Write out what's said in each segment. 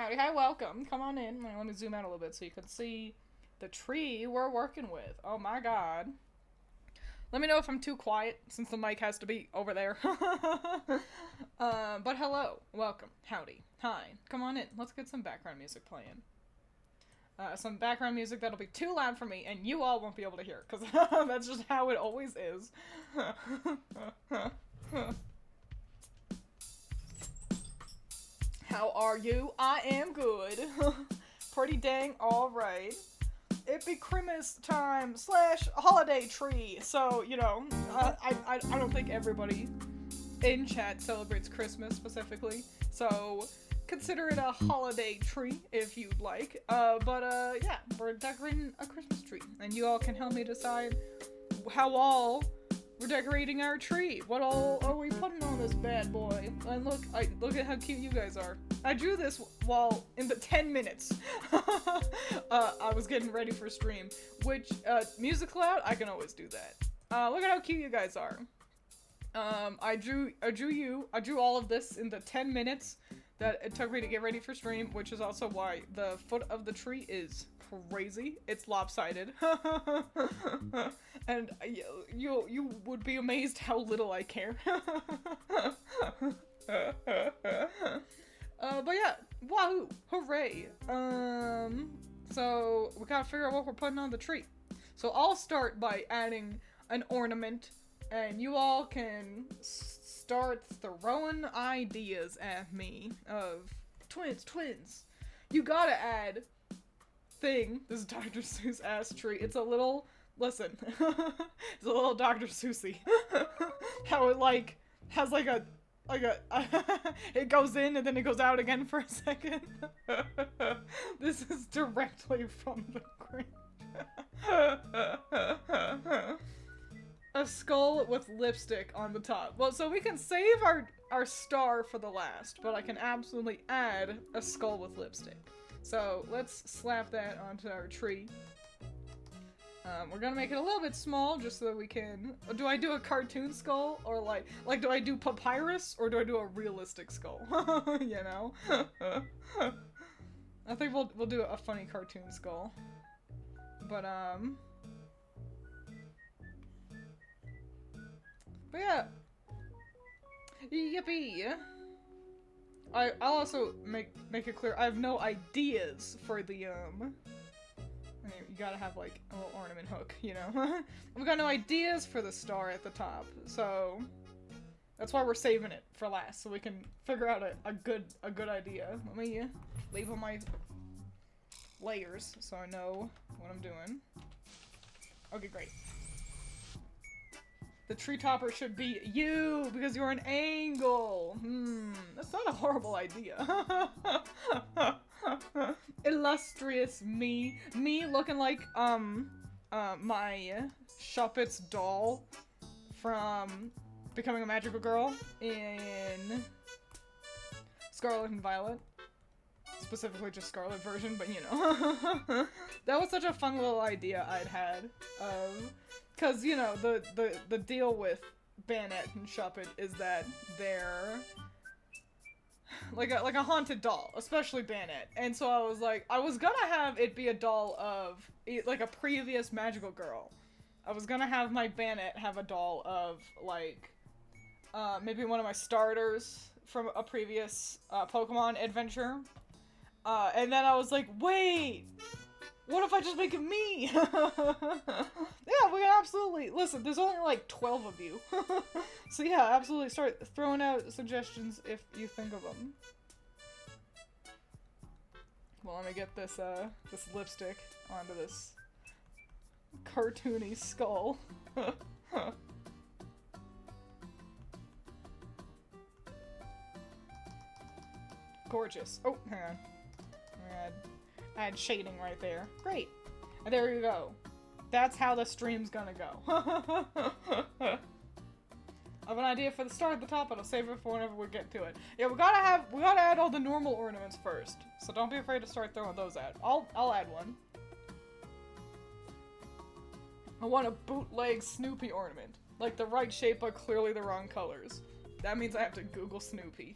howdy, hi, welcome. Come on in. Let me zoom out a little bit so you can see the tree we're working with. Oh my god. Let me know if I'm too quiet, since the mic has to be over there. But hello, welcome, howdy, hi. Come on in. Let's get some background music playing. Some background music that'll be too loud for me, and you all won't be able to hear, because that's just how it always is. How are you? I am good. Pretty dang alright. It be Christmas time / holiday tree. So, you know, I don't think everybody in chat celebrates Christmas specifically. So, consider it a holiday tree if you'd like. Yeah, we're decorating a Christmas tree. And you all can help me decide how all we're decorating our tree. What all are we putting on this bad boy? And look at how cute you guys are. I drew this while in the 10 minutes I was getting ready for stream, which, music loud, I can always do that. Look at how cute you guys are. I drew all of this in the 10 minutes that it took me to get ready for stream, which is also why the foot of the tree is crazy. It's lopsided. And you would be amazed how little I care. But yeah, wahoo, hooray. So we gotta figure out what we're putting on the tree. So I'll start by adding an ornament, and you all can start throwing ideas at me of twins. You gotta add thing. This is Dr. Seuss ass tree. It's a little, listen, it's a little Dr. Seussy. How it like has like a it goes in and then it goes out again for a second. This is directly from the Grinch. A skull with lipstick on the top. Well, so we can save our star for the last, but I can absolutely add a skull with lipstick. So let's slap that onto our tree. We're gonna make it a little bit small just so that we can... Do I do a cartoon skull? Or like do I do papyrus? Or do I do a realistic skull? You know? I think we'll do a funny cartoon skull. But yeah. Yippee! I'll also make it clear, I have no ideas for the, you gotta have, like, a little ornament hook, you know? We've got no ideas for the star at the top, so that's why we're saving it for last, so we can figure out a good idea. Let me label my layers so I know what I'm doing. Okay, great. The tree topper should be you, because you're an angle. That's not a horrible idea. Illustrious me. Me looking like, my Shuppets doll from Becoming a Magical Girl in Scarlet and Violet. Specifically just Scarlet version, but you know. That was such a fun little idea I'd had. Cause, you know, the deal with Banette and Shuppet is that they're like a haunted doll, especially Banette. And so I was like, I was gonna have it be a doll of, like, a previous magical girl. I was gonna have my Banette have a doll of, like, maybe one of my starters from a previous, Pokemon adventure. And then I was like, wait! What if I just make it me? Yeah, we can absolutely... Listen, there's only like 12 of you. So yeah, absolutely start throwing out suggestions if you think of them. Well, let me get this, this lipstick onto this cartoony skull. Gorgeous. Oh, hang on. Add shading right there. Great. And there you go. That's how the stream's gonna go. I have an idea for the star at the top, but I'll save it for whenever we get to it. Yeah, we gotta add all the normal ornaments first. So don't be afraid to start throwing those out. I'll add one. I want a bootleg Snoopy ornament. Like the right shape, but clearly the wrong colors. That means I have to Google Snoopy.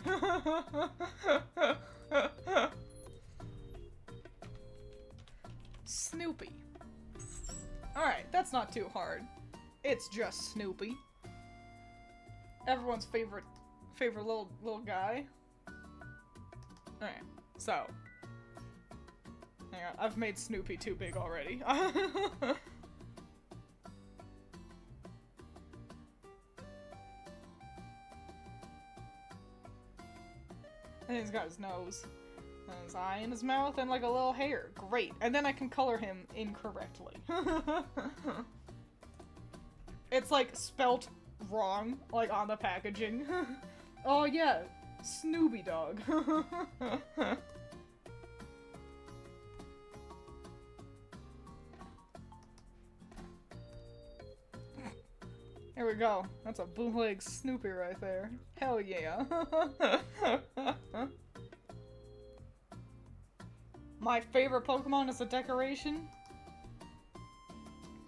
Snoopy. Alright, that's not too hard. It's just Snoopy. Everyone's favorite little guy. Alright, so. Hang on, I've made Snoopy too big already. I think he's got his nose, and his eye, and his mouth, and like a little hair. Great. And then I can color him incorrectly. It's like spelt wrong, like on the packaging. Oh yeah, Snoopy Dog. Here we go. That's a bootleg Snoopy right there. Hell yeah. My favorite Pokemon is a decoration.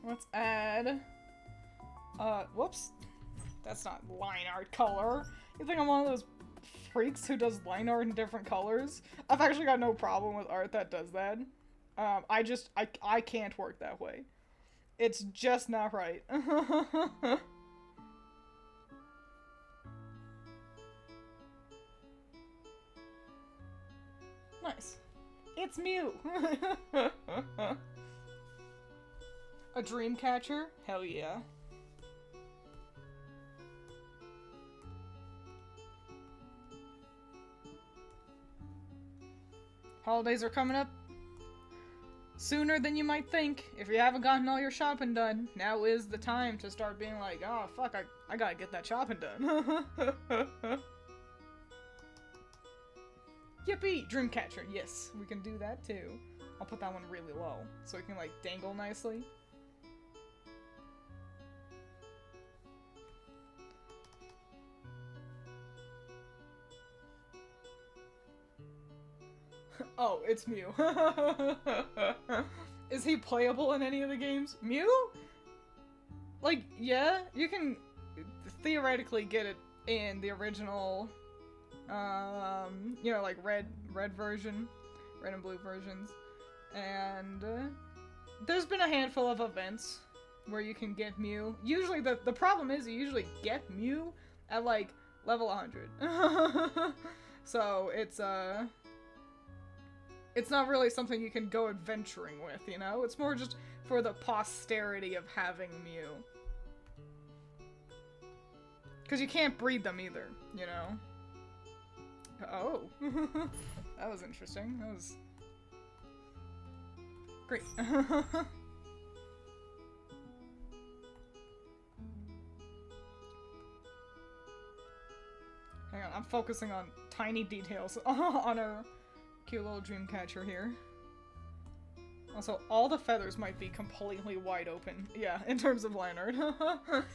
Let's add... whoops. That's not line art color. You think I'm one of those freaks who does line art in different colors? I've actually got no problem with art that does that. I can't work that way. It's just not right. Nice. It's Mew! A dream catcher? Hell yeah. Holidays are coming up sooner than you might think. If you haven't gotten all your shopping done, now is the time to start being like, oh fuck, I gotta get that shopping done. Yippee! Dreamcatcher, yes, we can do that too. I'll put that one really low, so it can like dangle nicely. Oh, it's Mew. Is he playable in any of the games? Mew? Like, yeah, you can theoretically get it in the original, you know, like red version, red and blue versions, and there's been a handful of events where you can get Mew. Usually, the problem is you usually get Mew at like level 100, so it's not really something you can go adventuring with, you know? It's more just for the posterity of having Mew. Because you can't breed them either, you know? Oh. That was interesting. That was... great. Hang on, I'm focusing on tiny details on our cute little dream catcher here. Also, all the feathers might be completely wide open. Yeah, in terms of line art.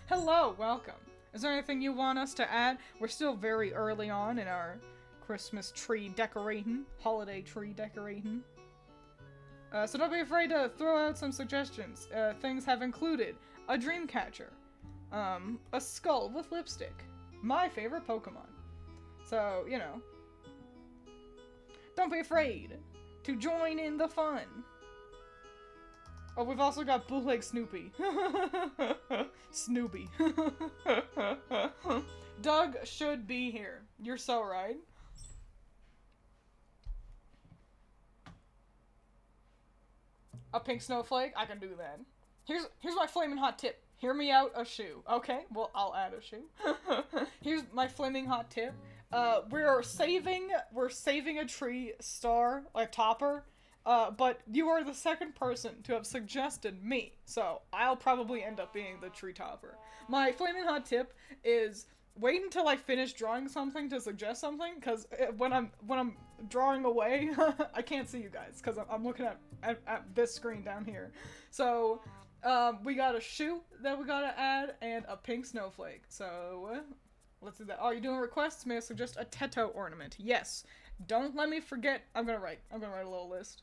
Hello, welcome. Is there anything you want us to add? We're still very early on in our Christmas tree decorating, holiday tree decorating. So don't be afraid to throw out some suggestions. Things have included a dream catcher, a skull with lipstick, my favorite Pokemon. So, you know, don't be afraid to join in the fun. Oh, we've also got bootleg Snoopy. Snoopy. Doug should be here. You're so right. A pink snowflake? I can do that. Here's my flaming hot tip. Hear me out, a shoe. Okay, well, I'll add a shoe. Here's my flaming hot tip. We're saving a tree star, like topper, but you are the second person to have suggested me, so I'll probably end up being the tree topper. My flaming hot tip is wait until I finish drawing something to suggest something, because when I'm drawing away, I can't see you guys, because I'm looking at this screen down here. So, we got a shoe that we gotta add, and a pink snowflake, so... let's do that. Oh, you're doing requests? May I suggest a Teto ornament? Yes. Don't let me forget. I'm gonna write a little list.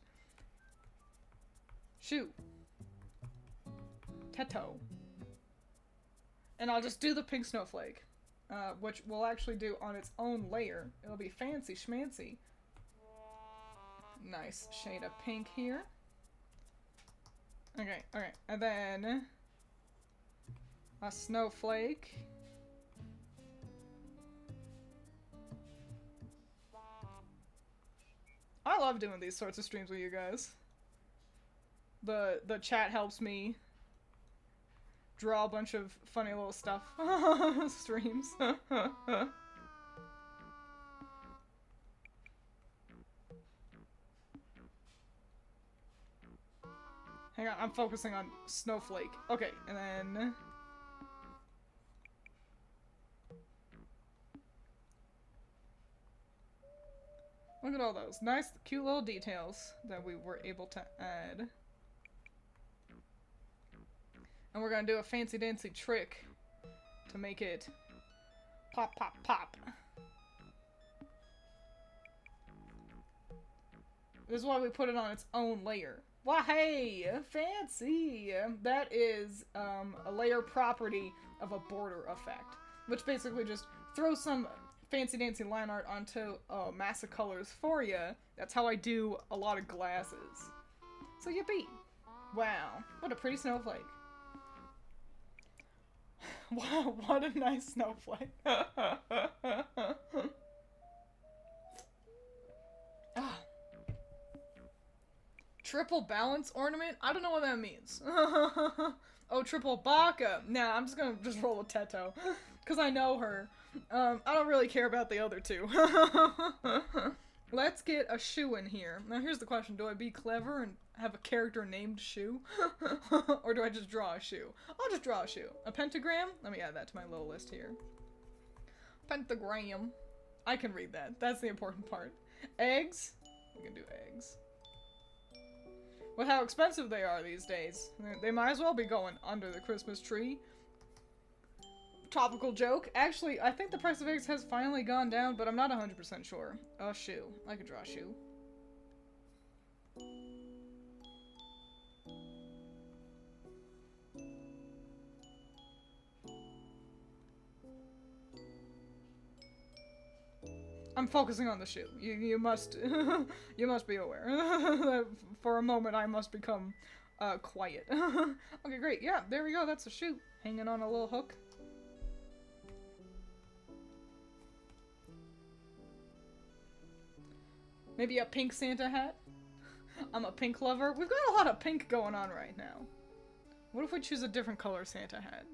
Shoe. Teto. And I'll just do the pink snowflake. Which we'll actually do on its own layer. It'll be fancy schmancy. Nice shade of pink here. Okay, okay. And then a snowflake. I love doing these sorts of streams with you guys. The chat helps me draw a bunch of funny little stuff. Streams. Hang on, I'm focusing on snowflake. Okay, and then... Look at all those nice, cute little details that we were able to add. And we're gonna do a fancy-dancy trick to make it pop, pop, pop. This is why we put it on its own layer. Well, hey, fancy! That is a layer property of a border effect, which basically just throws some fancy-dancy line art onto a mass of colors for you. That's how I do a lot of glasses. So yippee! Wow, what a pretty snowflake. Wow, what a nice snowflake. Ah. Triple balance ornament? I don't know what that means. Oh, triple baka. Nah, I'm just gonna roll a Teto. Because I know her. I don't really care about the other two. Let's get a shoe in here. Now here's the question. Do I be clever and have a character named Shoe? Or do I just draw a shoe? I'll just draw a shoe. A pentagram? Let me add that to my little list here. Pentagram. I can read that. That's the important part. Eggs? We can do eggs. With how expensive they are these days, they might as well be going under the Christmas tree. Topical joke. Actually, I think the price of eggs has finally gone down, but I'm not 100% sure. A shoe. I could draw a shoe. I'm focusing on the shoe. You must you must be aware that for a moment I must become quiet. Okay, great. Yeah, there we go. That's a shoe hanging on a little hook. Maybe a pink Santa hat. I'm a pink lover. We've got a lot of pink going on right now. What if we choose a different color Santa hat?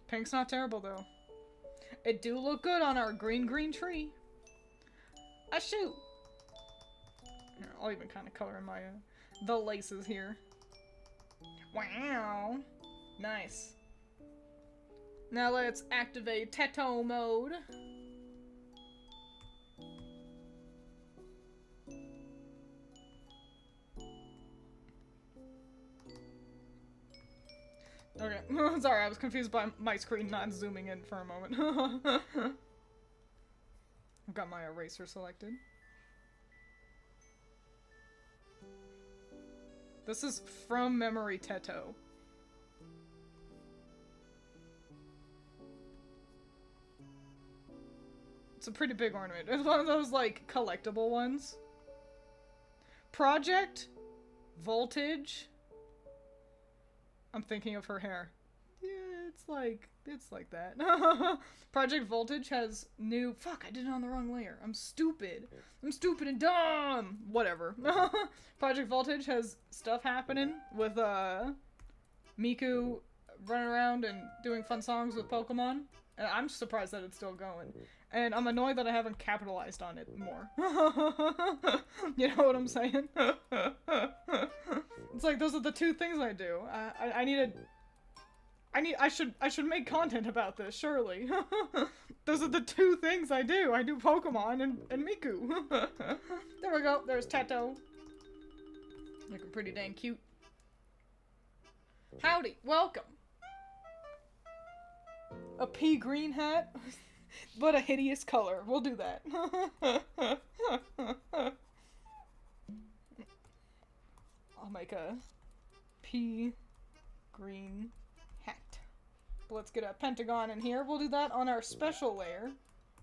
Pink's not terrible, though. It do look good on our green tree. A shoe! Here, I'll even kind of color in my, the laces here. Wow! Nice. Now let's activate Teto mode. Okay, sorry, I was confused by my screen not zooming in for a moment. I've got my eraser selected. This is from memory Teto. It's a pretty big ornament. It's one of those, like, collectible ones. Project Voltage. I'm thinking of her hair. Yeah, it's like that. Project Voltage has new... Fuck, I did it on the wrong layer. I'm stupid. I'm stupid and dumb! Whatever. Project Voltage has stuff happening with, Miku running around and doing fun songs with Pokemon. And I'm surprised that it's still going. And I'm annoyed that I haven't capitalized on it more. You know what I'm saying? It's like, those are the two things I do. I should make content about this, surely. Those are the two things I do. I do Pokemon and Miku. There we go. There's Teto. Looking pretty dang cute. Howdy. Welcome. A pea green hat? But a hideous color. We'll do that. I'll make a pea green hat. But let's get a pentagon in here. We'll do that on our special layer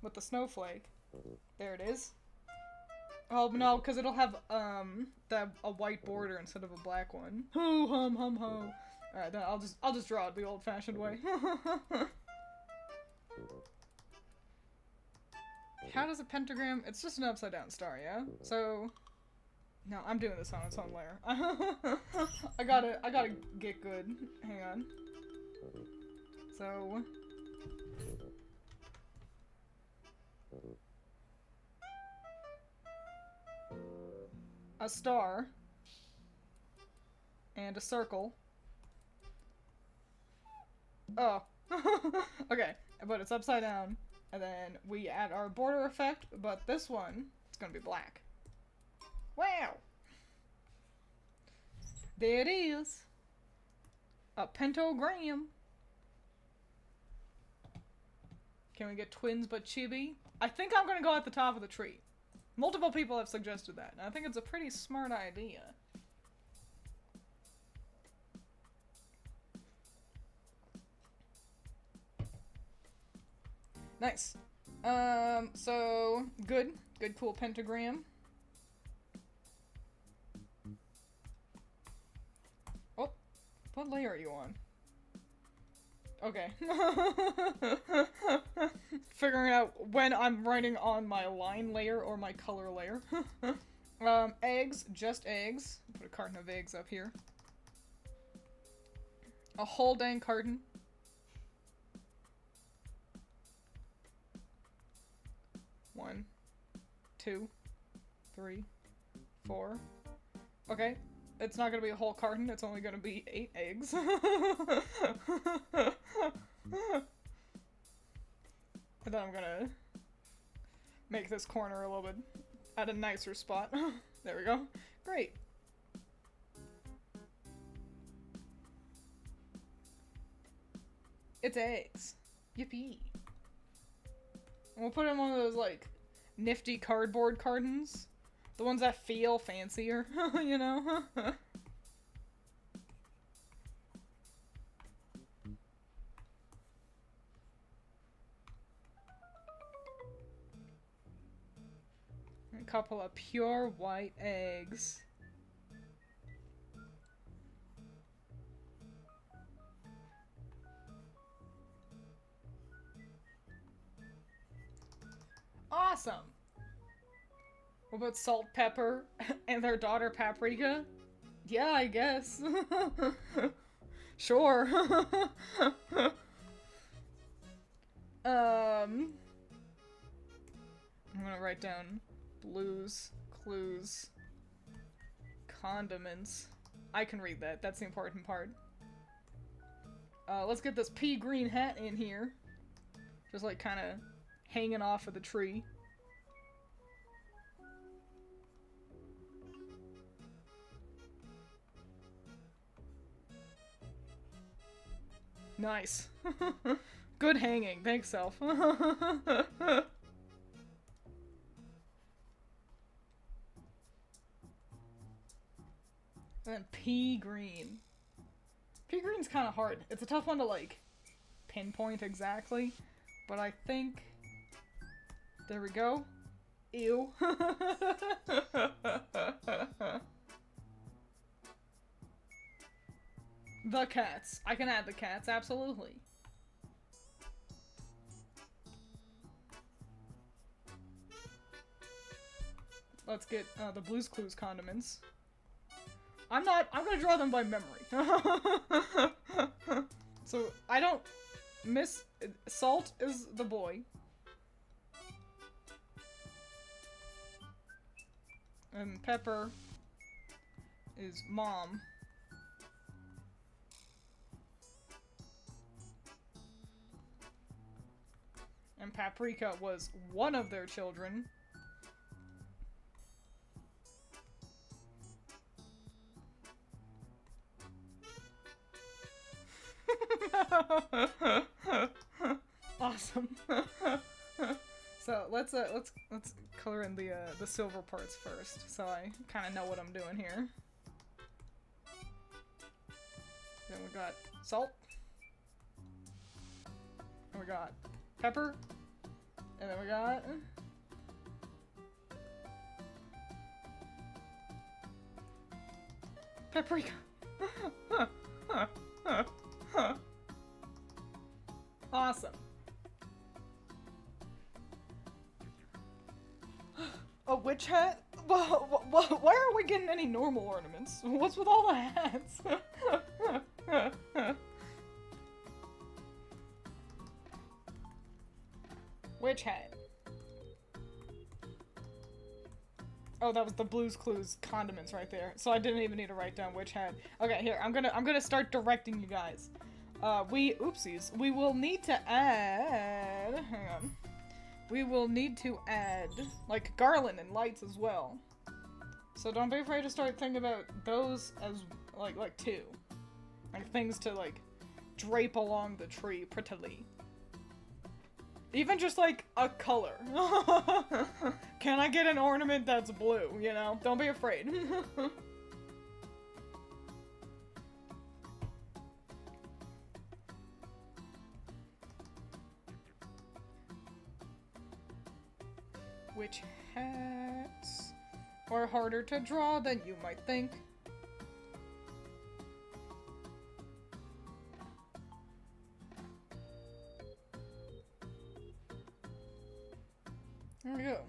with the snowflake. There it is. Oh no, because it'll have a white border instead of a black one. Ho hum hum ho. Alright, then I'll just draw it the old-fashioned way. How does a pentagram? It's just an upside down star, yeah? So no, I'm doing this on its own layer. I gotta get good. Hang on. So a star and a circle. Oh. Okay, but it's upside down, and then we add our border effect, but this one, it's gonna be black. Wow! There it is. A pentagram. Can we get twins but chibi? I think I'm gonna go at the top of the tree. Multiple people have suggested that, and I think it's a pretty smart idea. Nice. So, good, cool pentagram. Oh, what layer are you on? Okay. Figuring out when I'm writing on my line layer or my color layer. Eggs, just eggs. Put a carton of eggs up here. A whole dang carton. One, 2, 3, 4. Okay. It's not gonna be a whole carton, it's only gonna be 8 eggs. And then I'm gonna make this corner a little bit at a nicer spot. There we go. Great. It's eggs. Yippee. And we'll put them on one of those, like, nifty cardboard cartons. The ones that feel fancier, you know? A couple of pure white eggs. Awesome! What about Salt, Pepper, and their daughter Paprika? Yeah, I guess. Sure. I'm gonna write down blues, clues, condiments. I can read that, that's the important part. Let's get this pea green hat in here. Just like kinda hanging off of the tree. Nice. Good hanging. Thanks, Self. And then pea green. Pea green's kind of hard. It's a tough one to, like, pinpoint exactly. But I think... There we go. Ew. The cats. I can add the cats, absolutely. Let's get the Blue's Clues condiments. I'm gonna draw them by memory. So, I don't miss... Salt is the boy. And Pepper is mom. And Paprika was one of their children. Awesome. So let's color in the silver parts first, so I kind of know what I'm doing here. Then we got salt. And we got pepper. And then we got Paprika. Awesome. A witch hat? Why aren't we getting any normal ornaments? What's with all the hats? Witch hat. Oh, that was the Blue's Clues condiments right there. So I didn't even need to write down which hat. Okay, here, I'm gonna start directing you guys. Oopsies. We will need to add, hang on. We will need to add, like, garland and lights as well. So don't be afraid to start thinking about those as, like two. Like, things to, like, drape along the tree prettily. Even just, like, a color. Can I get an ornament that's blue, you know? Don't be afraid. Which hats are harder to draw than you might think. There we go.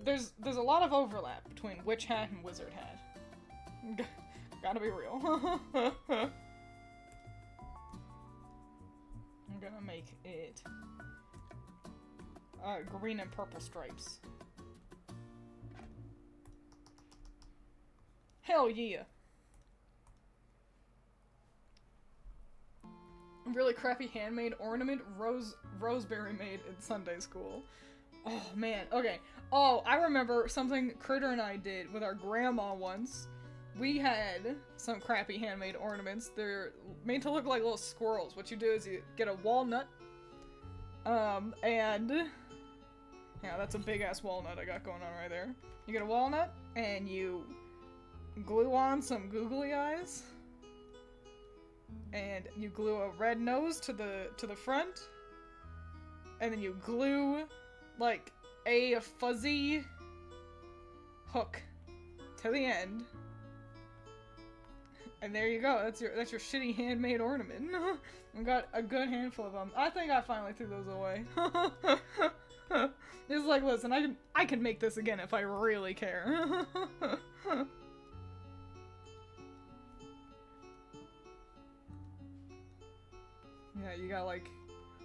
There's a lot of overlap between witch hat and wizard hat. Gotta be real. I'm gonna make it green and purple stripes. Hell yeah! Really crappy handmade ornament Roseberry made in Sunday school. Oh man, okay. Oh, I remember something Critter and I did with our grandma once. We had some crappy handmade ornaments. They're made to look like little squirrels. What you do is you get a walnut, and yeah, that's a big ass walnut I got going on right there. You get a walnut and you glue on some googly eyes. And you glue a red nose to the front, and then you glue like a fuzzy hook to the end, and there you go. That's your shitty handmade ornament. I got a good handful of them. I think I finally threw those away. It's like, listen, I can make this again if I really care. Yeah, you got like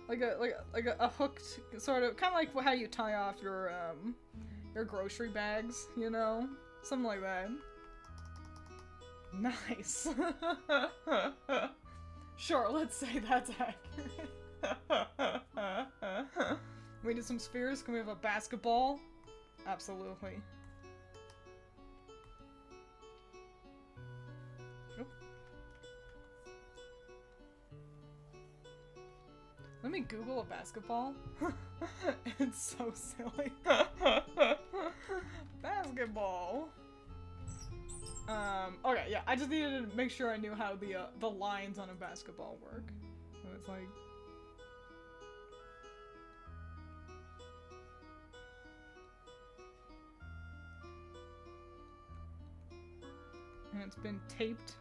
a hooked sort of, kind of like how you tie off your grocery bags, you know, something like that. Nice. Sure, let's say that's accurate. We did some spheres. Can we have a basketball? Absolutely. Let me Google a basketball. It's so silly. Basketball. Okay, yeah, I just needed to make sure I knew how the lines on a basketball work. So it's like... And it's been taped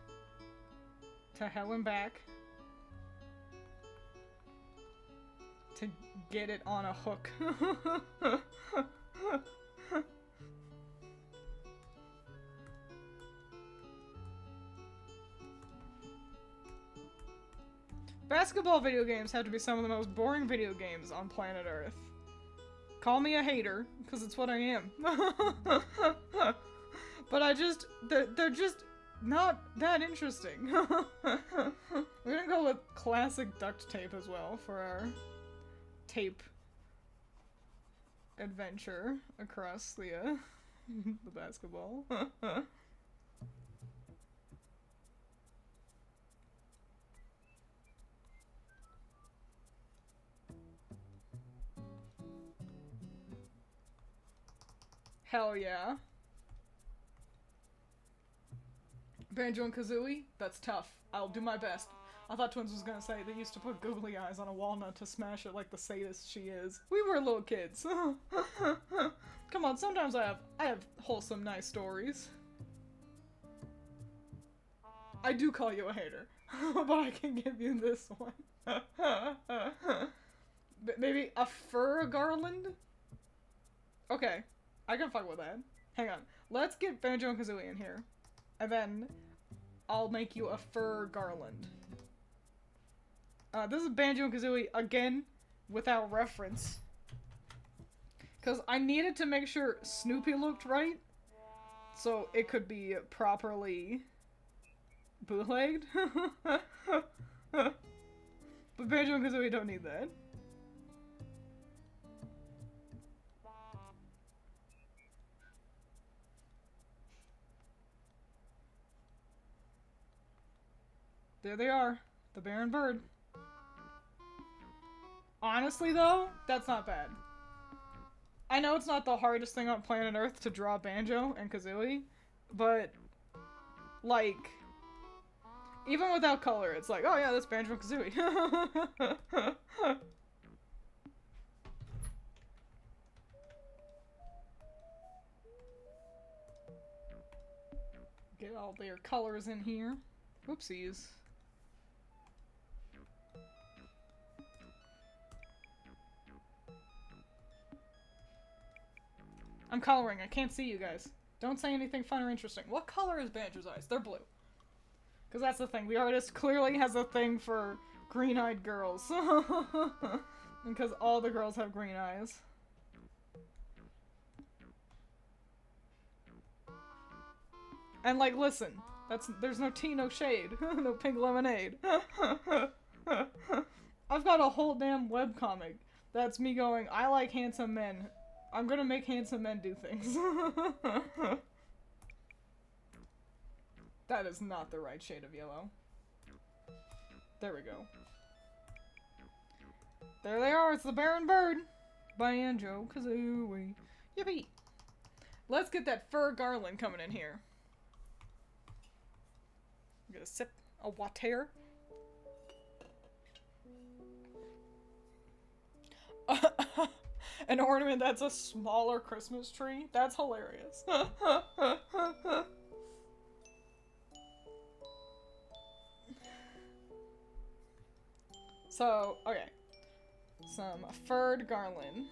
to hell and back to get it on a hook. Basketball video games have to be some of the most boring video games on planet Earth. Call me a hater, because it's what I am. But they're just not that interesting. We're gonna go with classic duct tape as well for our tape adventure across the the basketball. Hell yeah. Banjo and Kazooie? That's tough. I'll do my best. I thought Twiins was gonna say they used to put googly eyes on a walnut to smash it like the sadist she is. We were little kids. Come on, sometimes I have wholesome, nice stories. I do call you a hater, but I can give you this one. Maybe a fur garland? Okay, I can fuck with that. Hang on, let's get Banjo and Kazooie in here, and then I'll make you a fur garland. This is Banjo and Kazooie again, without reference. Because I needed to make sure Snoopy looked right, so it could be properly bootlegged. But Banjo and Kazooie don't need that. There they are, the bear and bird. Honestly though, that's not bad. I know it's not the hardest thing on planet Earth to draw Banjo and Kazooie, but, like, even without color, it's like, oh yeah, that's Banjo and Kazooie. Get all their colors in here. Whoopsies. I'm coloring. I can't see you guys. Don't say anything fun or interesting. What color is Banjo's eyes? They're blue. Because that's the thing. The artist clearly has a thing for green-eyed girls. Because all the girls have green eyes. And, like, listen. There's no tea, no shade. No pink lemonade. I've got a whole damn webcomic that's me going, I like handsome men. I'm gonna make handsome men do things. That is not the right shade of yellow. There we go. There they are, it's the Bear and Bird. Banjo Kazooie. Yippee! Let's get that fur garland coming in here. I'm gonna sip a water. An ornament that's a smaller Christmas tree? That's hilarious. So, okay. Some furred garland.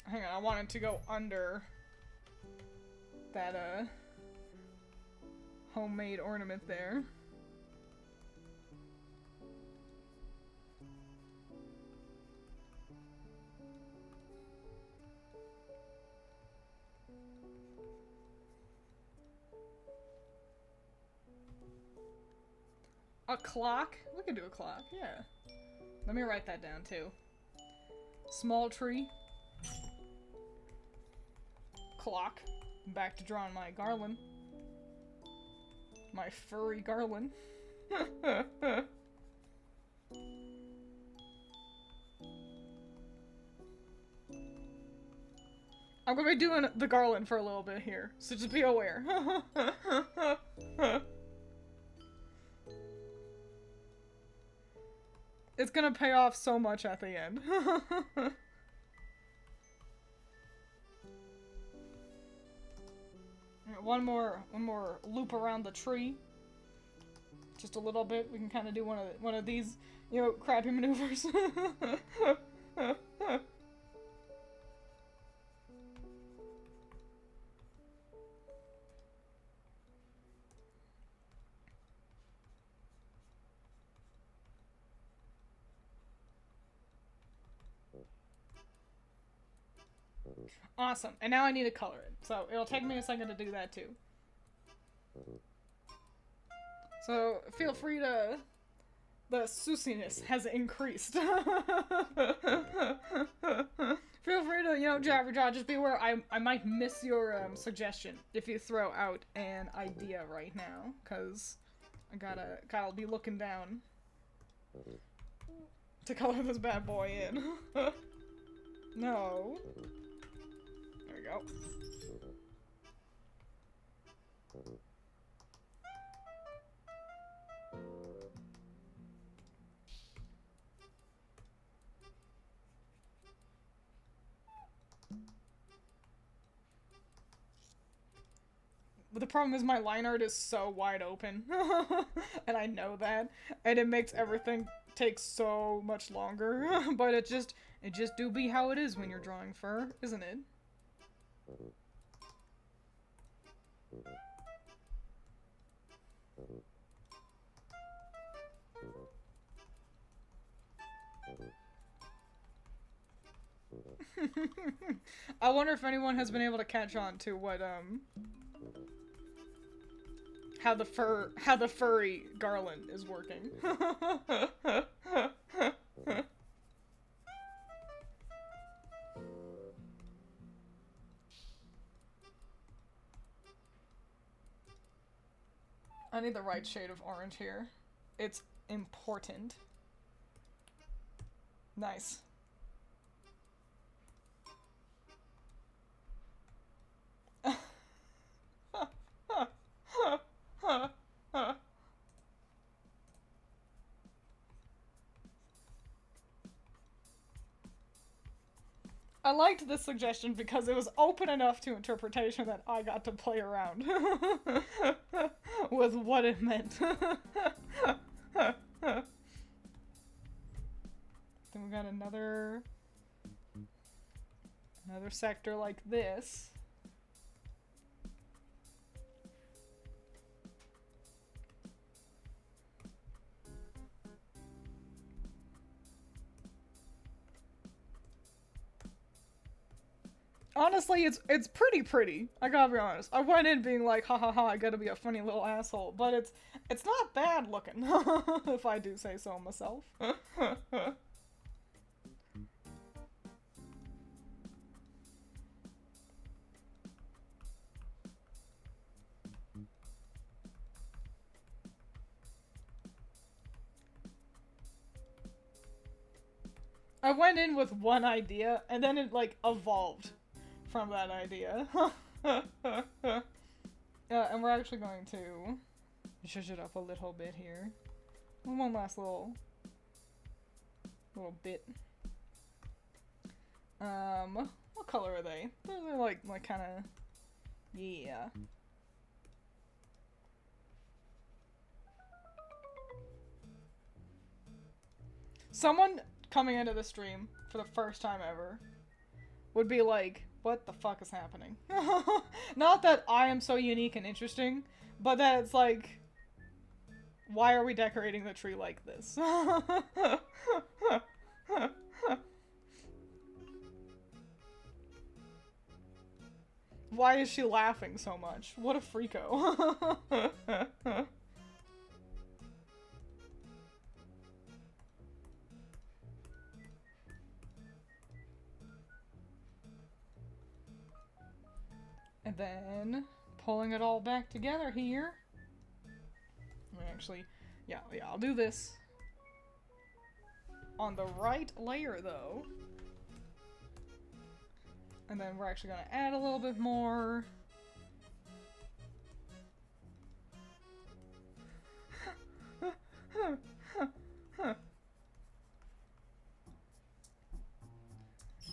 Hang on, I want it to go under that, homemade ornament there. A clock? We could do a clock, yeah. Let me write that down, too. Small tree. Clock. Back to drawing my garland. My furry garland. I'm gonna be doing the garland for a little bit here, so just be aware. It's gonna pay off so much at the end. One more loop around the tree. Just a little bit. We can kind of do one of these, you know, crappy maneuvers. Awesome. And now I need to color it. So it'll take me a second to do that too. So feel free to... The susiness has increased. Feel free to, you know, jab your jaw. Just be aware I might miss your suggestion if you throw out an idea right now, cause I gotta be looking down to color this bad boy in. No. There we go. But the problem is my line art is so wide open. And I know that. And it makes everything take so much longer. But it just do be how it is when you're drawing fur, isn't it? I wonder if anyone has been able to catch on to what, how the furry garland is working. I need the right shade of orange here. It's important. Nice. I liked this suggestion because it was open enough to interpretation that I got to play around with what it meant. Then we got another sector like this. Honestly, it's pretty. I gotta be honest. I went in being like, ha ha ha, I gotta be a funny little asshole, but it's not bad looking, if I do say so myself. I went in with one idea, and then it, like, evolved from that idea. And we're actually going to zhuzh it up a little bit here. One last little bit. What color are they? They're like kind of, yeah. Someone coming into the stream for the first time ever would be like, what the fuck is happening? Not that I am so unique and interesting, but that it's like, why are we decorating the tree like this? Why is she laughing so much? What a freako. And then pulling it all back together here. Actually, yeah, I'll do this on the right layer though. And then we're actually gonna add a little bit more.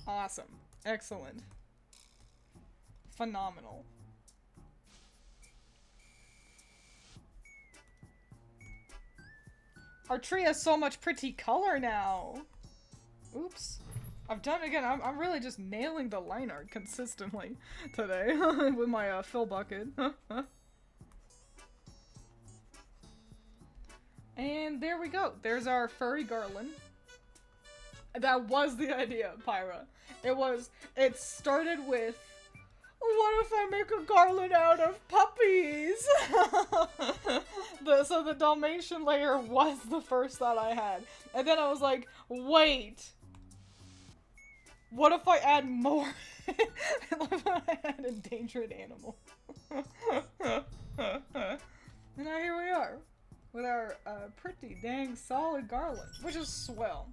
Awesome. Excellent. Phenomenal. Our tree has so much pretty color now. Oops. I've done it again. I'm really just nailing the line art consistently today with my fill bucket. And there we go. There's our furry garland. That was the idea, Pyra. It started with, what if I make a garland out of puppies? So the Dalmatian layer was the first thought I had. And then I was like, wait. What if I add more? What if I add endangered animal? And now here we are, with our pretty dang solid garland, which is swell.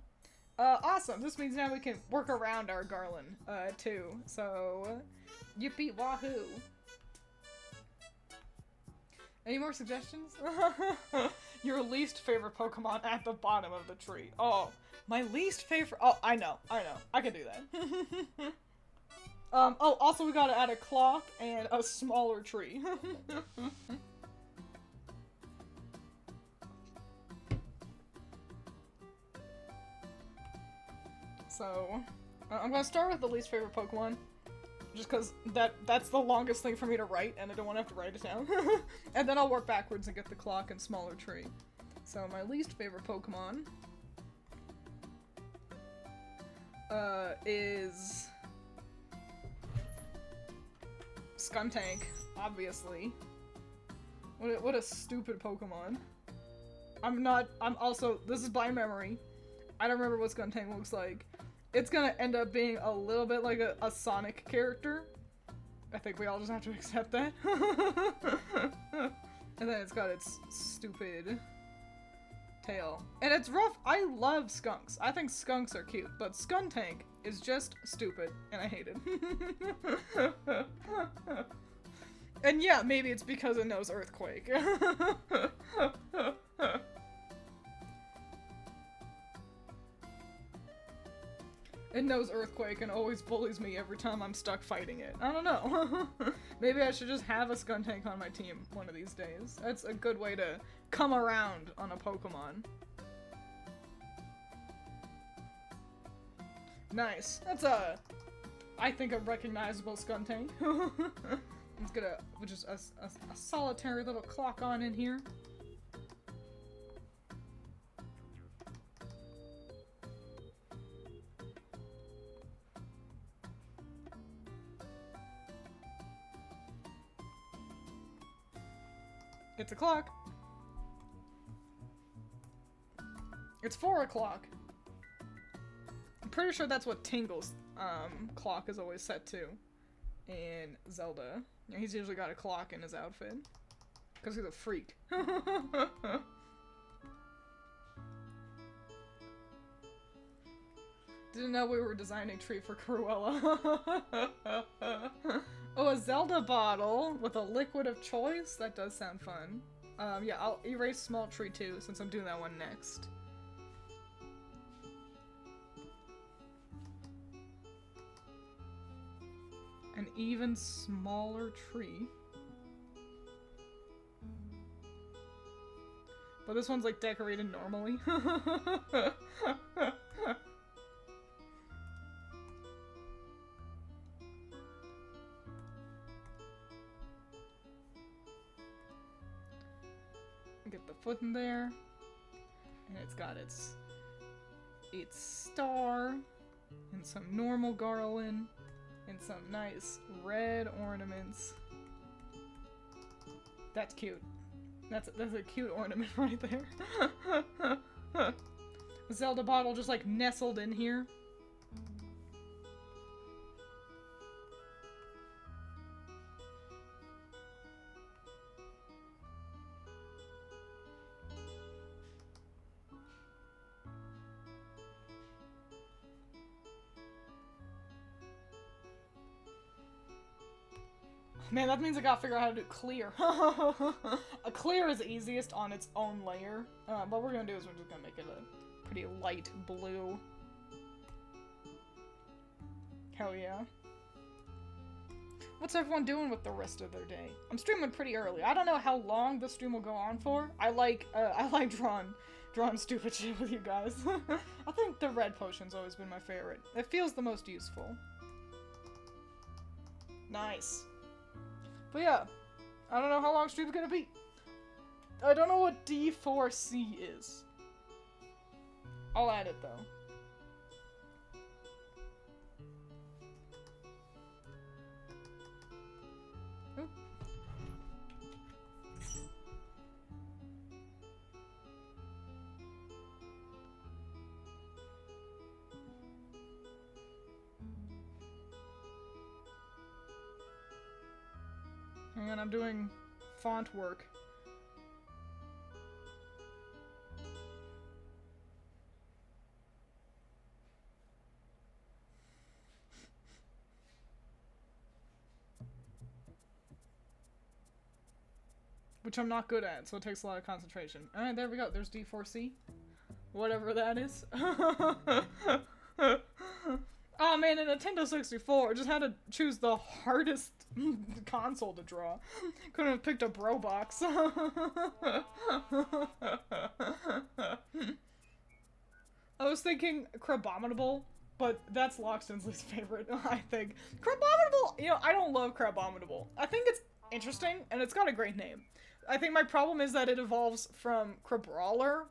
Awesome. This means now we can work around our garland, too. So, yippee wahoo. Any more suggestions? Your least favorite Pokemon at the bottom of the tree. Oh, my least favorite. Oh, I know. I can do that. Oh, also we gotta add a clock and a smaller tree. So, I'm gonna start with the least favorite Pokemon. Just because that's the longest thing for me to write, and I don't want to have to write it down. And then I'll work backwards and get the clock and smaller tree. So my least favorite Pokemon is Skuntank, obviously. What a stupid Pokemon. I'm also, this is by memory. I don't remember what Skuntank looks like. It's gonna end up being a little bit like a Sonic character. I think we all just have to accept that. And then it's got its stupid tail. And it's rough. I love skunks. I think skunks are cute, but Skuntank is just stupid, and I hate it. And yeah, maybe it's because it knows Earthquake. It knows Earthquake and always bullies me every time I'm stuck fighting it. I don't know. Maybe I should just have a Skuntank on my team one of these days. That's a good way to come around on a Pokemon. Nice. That's I think a recognizable Skuntank. Let's get a solitary little clock on in here. It's a clock. It's 4 o'clock. I'm pretty sure that's what Tingle's clock is always set to in Zelda. Yeah, he's usually got a clock in his outfit. Because he's a freak. Didn't know we were designing a tree for Cruella. Oh, a Zelda bottle with a liquid of choice? That does sound fun. Yeah, I'll erase small tree too, since I'm doing that one next. An even smaller tree. But this one's like decorated normally. Get the foot in there, and it's got its star, and some normal garland, and some nice red ornaments. That's cute. That's a cute ornament right there. The Zelda bottle just like nestled in here. Man, that means I gotta figure out how to do clear. A clear is easiest on its own layer. What we're gonna do is we're just gonna make it a pretty light blue. Hell yeah. What's everyone doing with the rest of their day? I'm streaming pretty early. I don't know how long the stream will go on for. I like drawing stupid shit with you guys. I think the red potion's always been my favorite. It feels the most useful. Nice. But yeah, I don't know how long stream's gonna be. I don't know what D4C is. I'll add it though. Oop. Hang on, I'm doing font work. Which I'm not good at, so it takes a lot of concentration. Alright, there we go. There's D4C. Whatever that is. Oh man, a Nintendo 64. Just had to choose the hardest console to draw. Couldn't have picked a Bro Box. I was thinking Crabominable, but that's Loxton's least favorite, I think. Crabominable! You know, I don't love Crabominable. I think it's interesting, and it's got a great name. I think my problem is that it evolves from Crabrawler,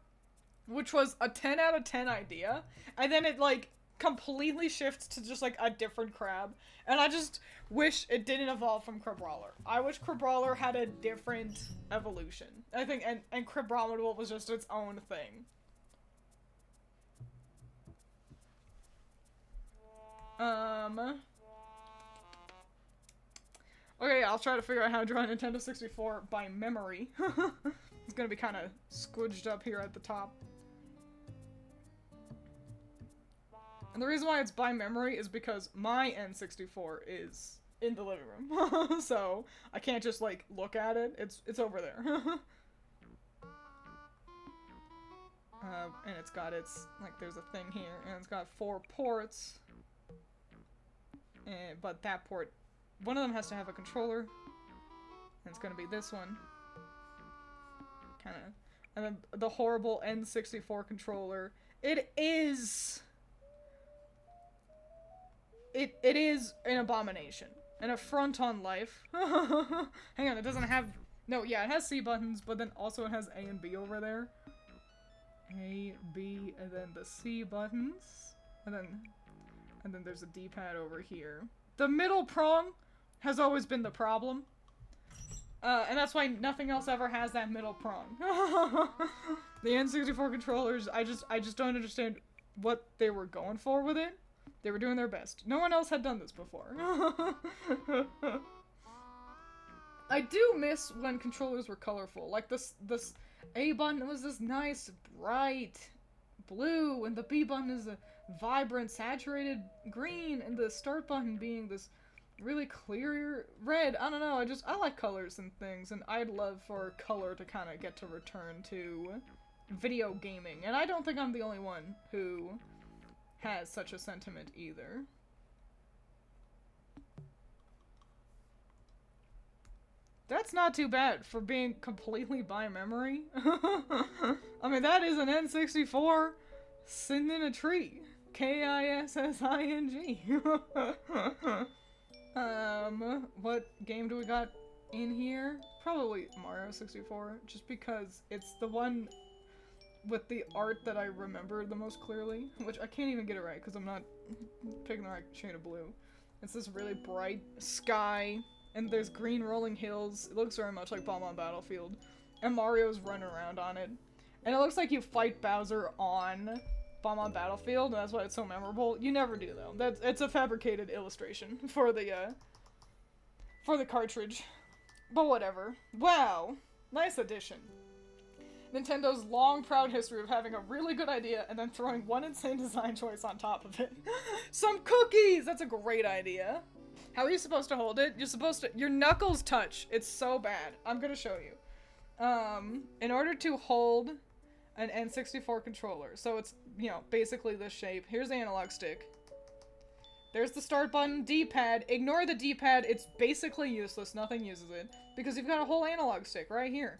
which was a 10 out of 10 idea, and then it, like, completely shifts to just, like, a different crab, and I just wish it didn't evolve from Crabrawler. I wish Crabrawler had a different evolution. I think, and Crabominable was just its own thing. Okay, I'll try to figure out how to draw a Nintendo 64 by memory. It's gonna be kind of squidged up here at the top. And the reason why it's by memory is because my N64 is in the living room. So, I can't just, like, look at it. It's over there. And it's got like, there's a thing here, and it's got 4 ports. But that port, one of them has to have a controller, and it's gonna be this one. Kinda. And then the horrible N64 controller. It is an abomination. An affront on life. Hang on, it doesn't have... No, yeah, it has C buttons, but then also it has A and B over there. A, B, and then the C buttons. And then there's a D-pad over here. The middle prong has always been the problem. And that's why nothing else ever has that middle prong. The N64 controllers, I just don't understand what they were going for with it. They were doing their best. No one else had done this before. I do miss when controllers were colorful. Like this A button was this nice, bright blue, and the B button is a vibrant, saturated green, and the start button being this really clear red. I don't know, I like colors and things, and I'd love for color to kind of get to return to video gaming. And I don't think I'm the only one who has such a sentiment either. That's not too bad for being completely by memory. I mean, that is an N64 sitting in a tree. K-I-S-S-I-N-G. What game do we got in here? Probably Mario 64, just because it's the one with the art that I remember the most clearly, which I can't even get it right because I'm not picking the right shade of blue. It's this really bright sky, and there's green rolling hills. It looks very much like Bomb on Battlefield, and Mario's running around on it. And it looks like you fight Bowser on Bomb on Battlefield, and that's why it's so memorable. You never do, though. It's a fabricated illustration for the cartridge. But whatever. Wow. Nice addition. Nintendo long, proud history of having a really good idea and then throwing one insane design choice on top of it. Some cookies! That's a great idea. How are you supposed to hold it? You're supposed to... Your knuckles touch. It's so bad. I'm gonna show you. In order to hold an N64 controller, so it's, you know, basically this shape. Here's the analog stick. There's the start button, D-pad. Ignore the D-pad. It's basically useless. Nothing uses it. Because you've got a whole analog stick right here.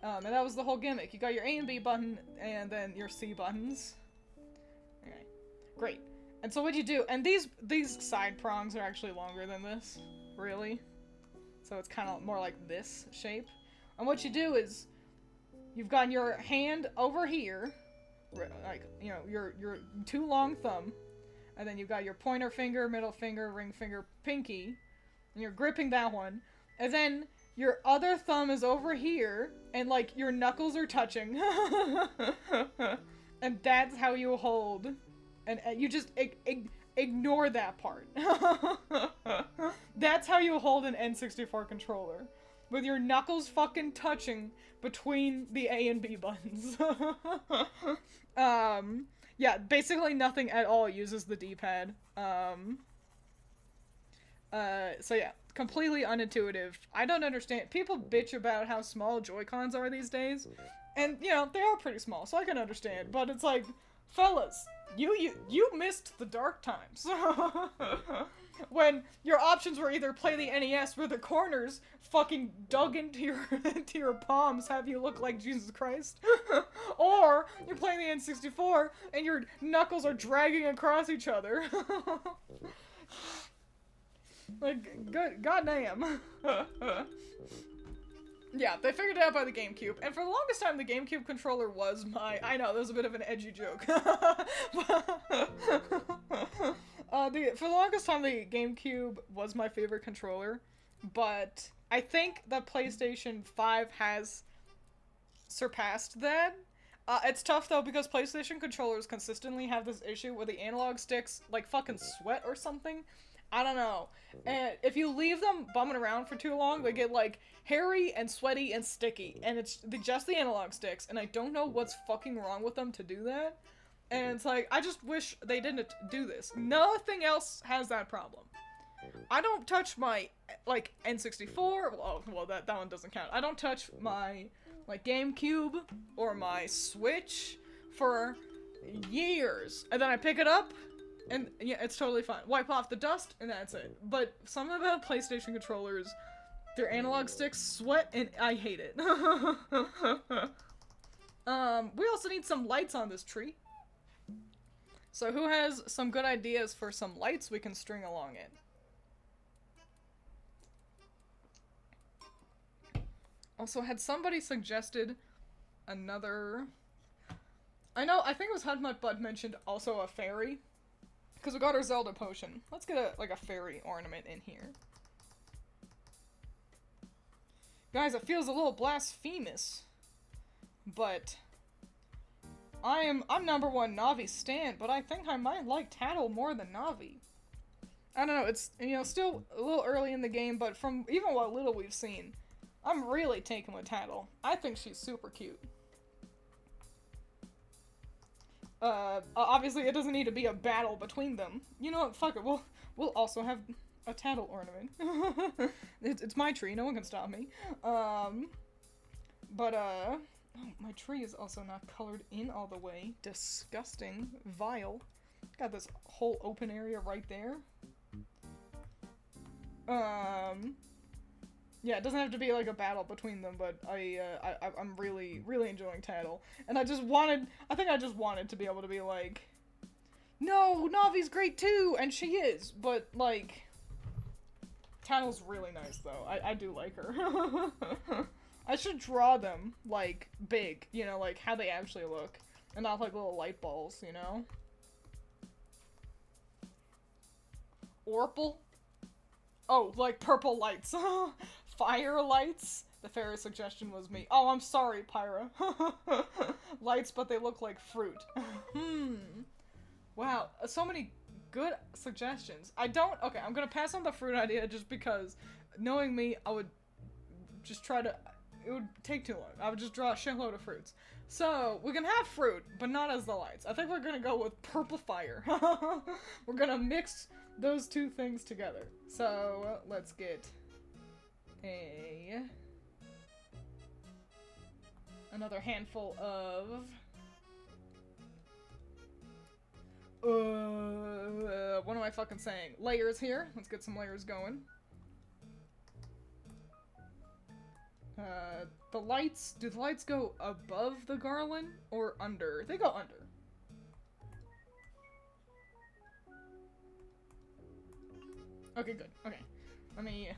And that was the whole gimmick. You got your A and B button, and then your C buttons. Okay, great. And so what you do, and these side prongs are actually longer than this, really. So it's kind of more like this shape. And what you do is, you've got your hand over here, like, you know, your two long thumb, and then you've got your pointer finger, middle finger, ring finger, pinky, and you're gripping that one, and then your other thumb is over here, and, like, your knuckles are touching. And that's how you hold. And you just ignore that part. That's how you hold an N64 controller. with your knuckles fucking touching between the A and B buttons. Yeah, basically nothing at all uses the D-pad. So yeah, completely unintuitive. I don't understand. People bitch about how small Joy-Cons are these days, and you know, they are pretty small, so I can understand, but it's like, fellas, you missed the dark times. When your options were either play the NES where the corners fucking dug into your palms, have you look like Jesus Christ, or you're playing the N64 and your knuckles are dragging across each other. Like, good goddamn. Yeah, they figured it out by the GameCube, and for the longest time the GameCube controller was my— I know, that was a bit of an edgy joke. For the longest time the GameCube was my favorite controller, but I think the PlayStation 5 has surpassed that. It's tough though, because PlayStation controllers consistently have this issue where the analog sticks, like, fucking sweat or something. I don't know. And if you leave them bumming around for too long, they get, like, hairy and sweaty and sticky. And it's just the analog sticks, and I don't know what's fucking wrong with them to do that. And it's like, I just wish they didn't do this. Nothing else has that problem. I don't touch my, like, N64. Well, that one doesn't count. I don't touch my, like, GameCube or my Switch for years. And then I pick it up, and yeah, it's totally fine. Wipe off the dust, and that's it. But something about PlayStation controllers, their analog sticks sweat, and I hate it. We also need some lights on this tree. So who has some good ideas for some lights we can string along it? Also, had somebody suggested another... I think it was Hudmut Bud mentioned also a fairy. Because we got our Zelda potion. Let's get a fairy ornament in here. Guys, it feels a little blasphemous, but I'm number one Navi stan, but I think I might like Tattle more than Navi. I don't know, it's, you know, still a little early in the game, but from even what little we've seen, I'm really taken with Tattle. I think she's super cute. Obviously it doesn't need to be a battle between them. You know what, fuck it, we'll also have a Tattle ornament. It's my tree, no one can stop me. Oh, my tree is also not colored in all the way. Disgusting. Vile. Got this whole open area right there. Yeah, it doesn't have to be like a battle between them, but I'm really, really enjoying Tattle. And I think I just wanted to be able to be like, no, Navi's great too, and she is, but like, Tattle's really nice though. I do like her. I should draw them, like, big, you know, like how they actually look, and not like little light balls, you know? Orpal? Oh, like purple lights. Fire lights? The fairy suggestion was me. Oh, I'm sorry, Pyra. Lights, but they look like fruit. Wow, so many good suggestions. Okay, I'm gonna pass on the fruit idea just because, knowing me, I would just try to, it would take too long. I would just draw a shitload of fruits. So, we can have fruit, but not as the lights. I think we're gonna go with purple fire. We're gonna mix those two things together. So, let's get another handful of what am I fucking saying? Layers here. Let's get some layers going. The lights, do the lights go above the garland or under? They go under. Okay, good. Okay. Let me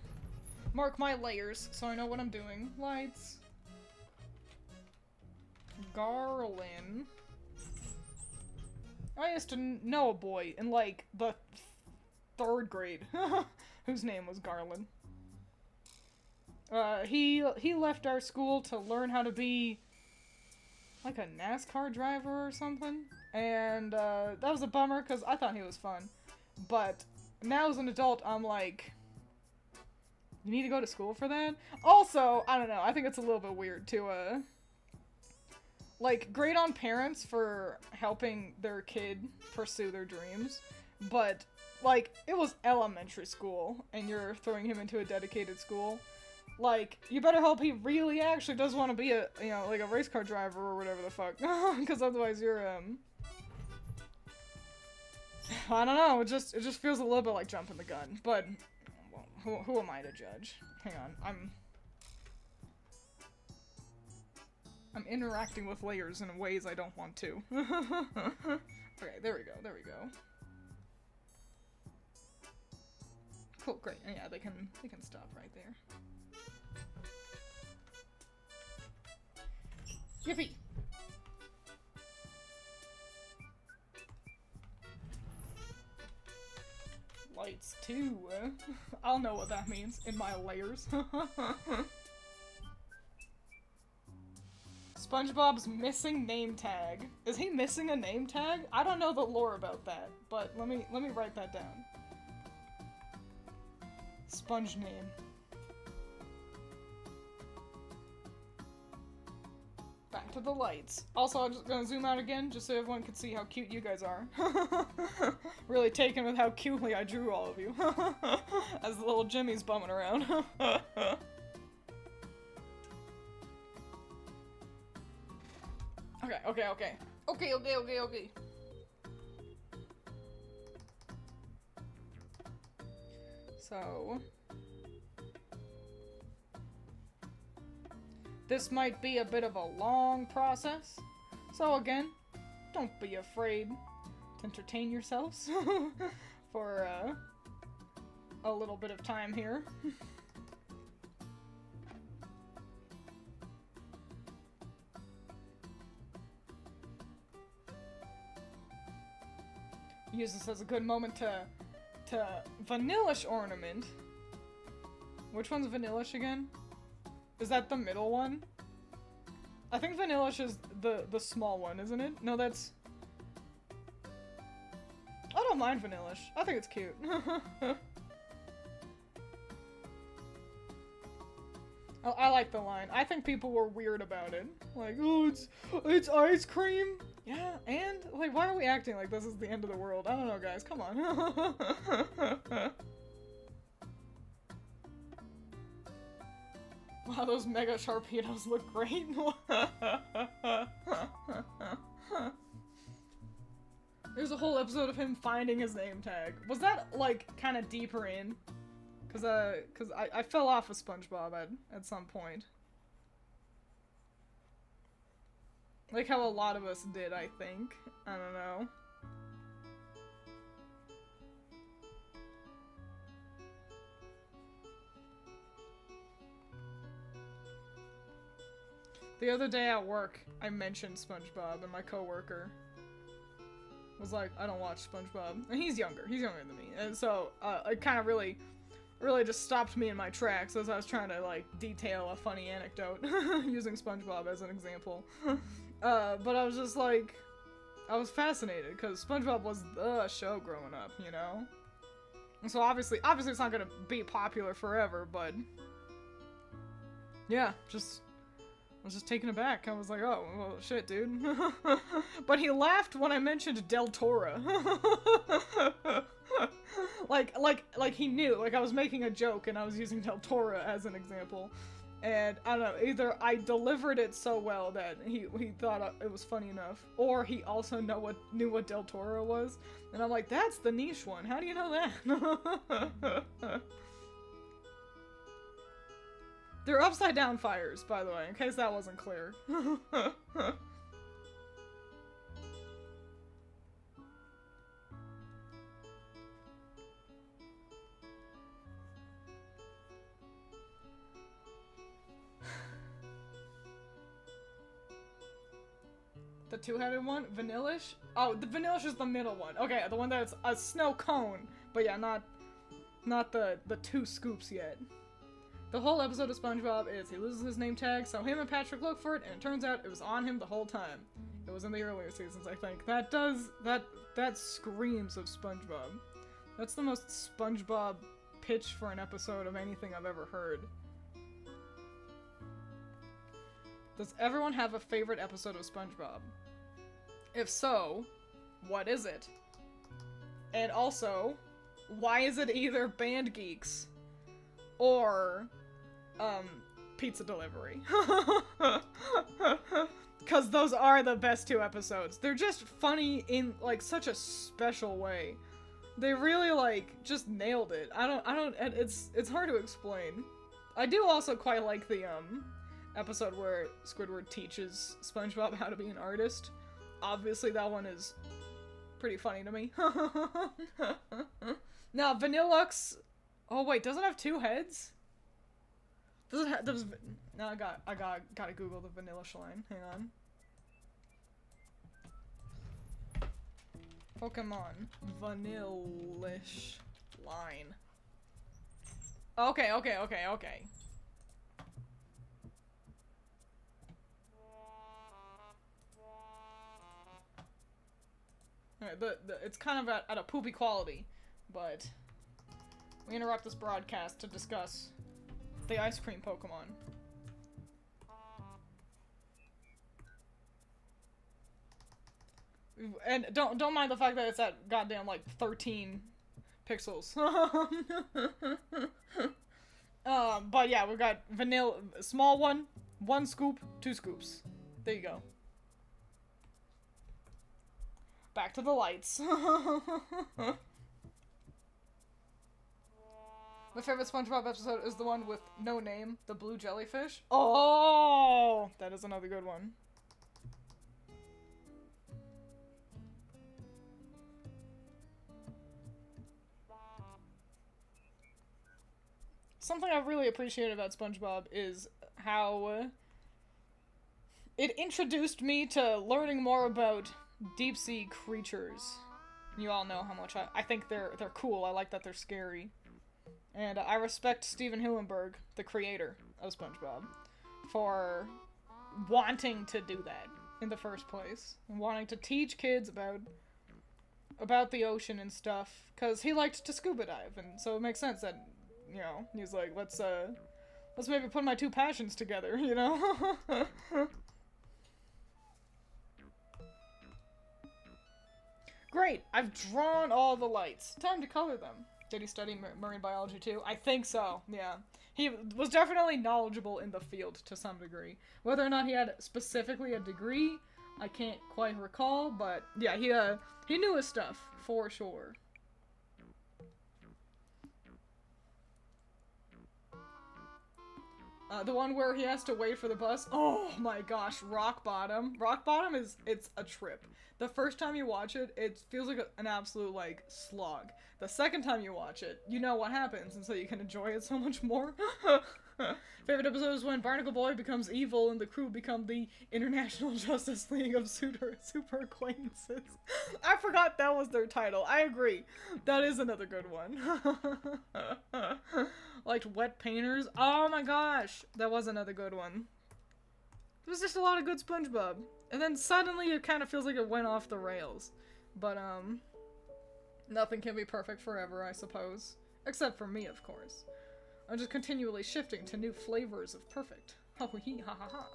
mark my layers so I know what I'm doing. Lights. Garland. I used to know a boy in, like, the 3rd grade whose name was Garland. He left our school to learn how to be, like, a NASCAR driver or something. And, that was a bummer, because I thought he was fun. But now as an adult, I'm like, You need to go to school for that? Also, I don't know, I think it's a little bit weird to, like, great on parents for helping their kid pursue their dreams, but, like, it was elementary school, and you're throwing him into a dedicated school. Like, you better hope he really actually does want to be a, you know, like a race car driver or whatever the fuck, because otherwise you're, I don't know, it just feels a little bit like jumping the gun, but well, who am I to judge? Hang on, I'm interacting with layers in ways I don't want to. Okay, there we go. Cool, great. And yeah, they can stop right there. Yippee! Lights too. I'll know what that means in my layers. SpongeBob's missing name tag. Is he missing a name tag? I don't know the lore about that, but let me write that down. Sponge name. Back to the lights. Also, I'm just gonna zoom out again, just so everyone can see how cute you guys are. Really taken with how cutely I drew all of you. As the little Jimmy's bumming around. Okay. So... this might be a bit of a long process, so again, don't be afraid to entertain yourselves for a little bit of time here. Use this as a good moment to Vanillish ornament. Which one's Vanillish again? Is that the middle one? I think Vanillish is the small one, isn't it? No, that's... I don't mind Vanillish. I think it's cute. I like the line. I think people were weird about it. Like, oh, it's ice cream? Yeah, and? Like, why are we acting like this is the end of the world? I don't know, guys. Come on. Wow, those mega Sharpedos look great. There's a whole episode of him finding his name tag. Was that, like, kind of deeper in? Cause I fell off of SpongeBob at some point. Like how a lot of us did, I think. I don't know. The other day at work, I mentioned SpongeBob, and my coworker was like, I don't watch SpongeBob. And he's younger than me. And so, it kind of really just stopped me in my tracks as I was trying to, like, detail a funny anecdote using SpongeBob as an example. But I was just like, I was fascinated, because SpongeBob was the show growing up, you know? And so obviously it's not gonna be popular forever, but yeah, I was just taken aback. I was like, oh, well, shit, dude. But he laughed when I mentioned Del Toro. like he knew. Like, I was making a joke and I was using Del Toro as an example. And, I don't know, either I delivered it so well that he thought it was funny enough, or he also knew what Del Toro was. And I'm like, that's the niche one. How do you know that? They're upside down fires, by the way, in case that wasn't clear. The two-headed one? Vanillish? Oh, the Vanillish is the middle one. Okay, the one that's a snow cone. But yeah, not the two scoops yet. The whole episode of SpongeBob is he loses his name tag, so him and Patrick look for it, and it turns out it was on him the whole time. It was in the earlier seasons, I think. That screams of SpongeBob. That's the most SpongeBob pitch for an episode of anything I've ever heard. Does everyone have a favorite episode of SpongeBob? If so, what is it? And also, why is it either Band Geeks or, Pizza Delivery? Because those are the best two episodes. They're just funny in, like, such a special way. They really, like, just nailed it. It's hard to explain. I do also quite like the, episode where Squidward teaches SpongeBob how to be an artist. Obviously, that one is pretty funny to me. Now, Vanillux... Oh, wait, does it have two heads? Does it have... No, I gotta Google the Vanillish line. Hang on. Pokemon Vanillish line. Okay. Alright, it's kind of at a poopy quality, but we interrupt this broadcast to discuss the ice cream Pokemon. And don't mind the fact that it's at goddamn like 13 pixels. But yeah, we've got vanilla, small one, 1 scoop, 2 scoops. There you go. Back to the lights. My favorite SpongeBob episode is the one with no name, the blue jellyfish. Oh, that is another good one. Something I really appreciate about SpongeBob is how it introduced me to learning more about deep sea creatures. You all know how much I think they're cool. I like that they're scary. And I respect Steven Hillenburg, the creator of SpongeBob, for wanting to do that in the first place. And wanting to teach kids about the ocean and stuff. Because he liked to scuba dive, and so it makes sense that, you know, he's like, let's maybe put my two passions together, you know? Great, I've drawn all the lights. Time to color them. Did he study marine biology too? I think so, yeah. He was definitely knowledgeable in the field to some degree. Whether or not he had specifically a degree, I can't quite recall, but yeah, he knew his stuff, for sure. The one where he has to wait for the bus. Oh my gosh, Rock Bottom. Rock Bottom it's a trip. The first time you watch it, it feels like an absolute, like, slog. The second time you watch it, you know what happens, and so you can enjoy it so much more. Favorite episode is when Barnacle Boy becomes evil and the crew become the International Justice League of Super Acquaintances. I forgot that was their title. I agree. That is another good one. Liked Wet Painters. Oh my gosh. That was another good one. There was just a lot of good SpongeBob. And then suddenly it kind of feels like it went off the rails. But, nothing can be perfect forever, I suppose. Except for me, of course. I'm just continually shifting to new flavors of perfect. Ha ha ha ha ha.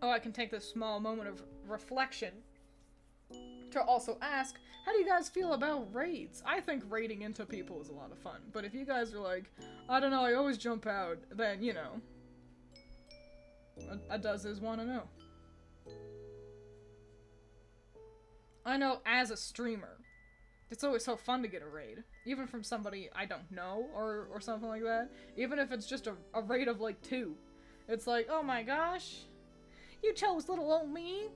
Oh, I can take this small moment of reflection to also ask, how do you guys feel about raids? I think raiding into people is a lot of fun, but if you guys are like, I don't know, I always jump out, then, you know, a does is want to know. I know as a streamer, it's always so fun to get a raid, even from somebody I don't know, or something like that, even if it's just a raid of like 2. It's like, oh my gosh, you chose little old me.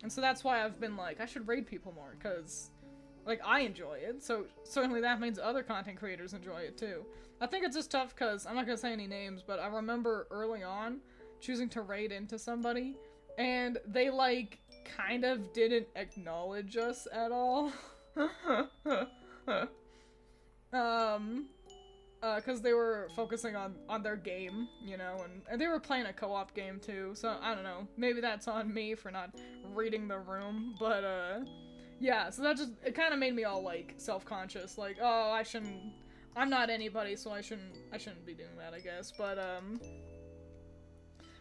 And so that's why I've been like, I should raid people more, because, like, I enjoy it, so certainly that means other content creators enjoy it too. I think it's just tough because, I'm not gonna say any names, but I remember early on choosing to raid into somebody, and they, like, kind of didn't acknowledge us at all. because they were focusing on their game, you know, and they were playing a co-op game too, so I don't know, maybe that's on me for not reading the room, but yeah, so that just, it kind of made me all, like, self-conscious, like, oh, I'm not anybody, so I shouldn't be doing that, I guess, but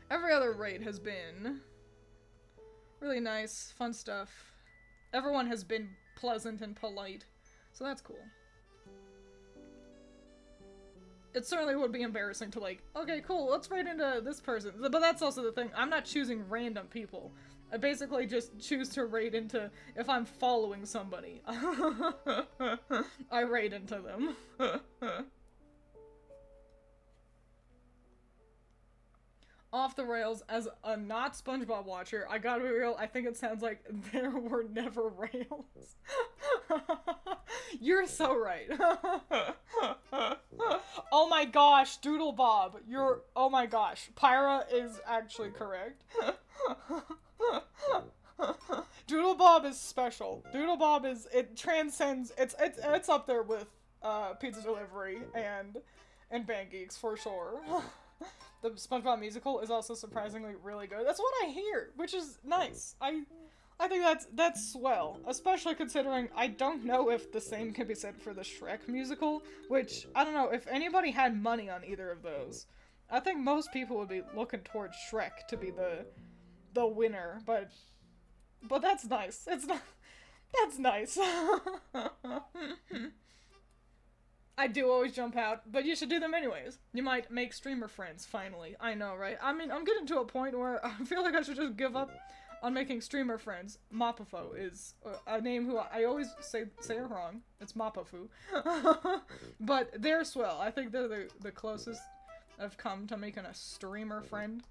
every other raid has been really nice, fun stuff. Everyone has been pleasant and polite, so that's cool. It certainly would be embarrassing to, like, okay, cool, let's raid into this person. But that's also the thing, I'm not choosing random people. I basically just choose to raid into, if I'm following somebody. I raid into them. Off the rails, as a not SpongeBob watcher, I gotta be real, I think it sounds like there were never rails. You're so right. Oh my gosh, Doodle Bob, oh my gosh, Pyra is actually correct. Doodle Bob is special. Doodle Bob it transcends, it's up there with, Pizza Delivery and Band Geeks, for sure. The SpongeBob musical is also surprisingly really good. That's what I hear, which is nice. I think that's swell, especially considering I don't know if the same can be said for the Shrek musical, which, I don't know, if anybody had money on either of those, I think most people would be looking towards Shrek to be the winner, but that's nice. It's not, that's nice. I do always jump out, but you should do them anyways. You might make streamer friends, finally. I know, right? I mean, I'm getting to a point where I feel like I should just give up on making streamer friends. Mapafo is a name who I always say it wrong. It's Mapafu. But they're swell. I think they're the closest I've come to making a streamer friend.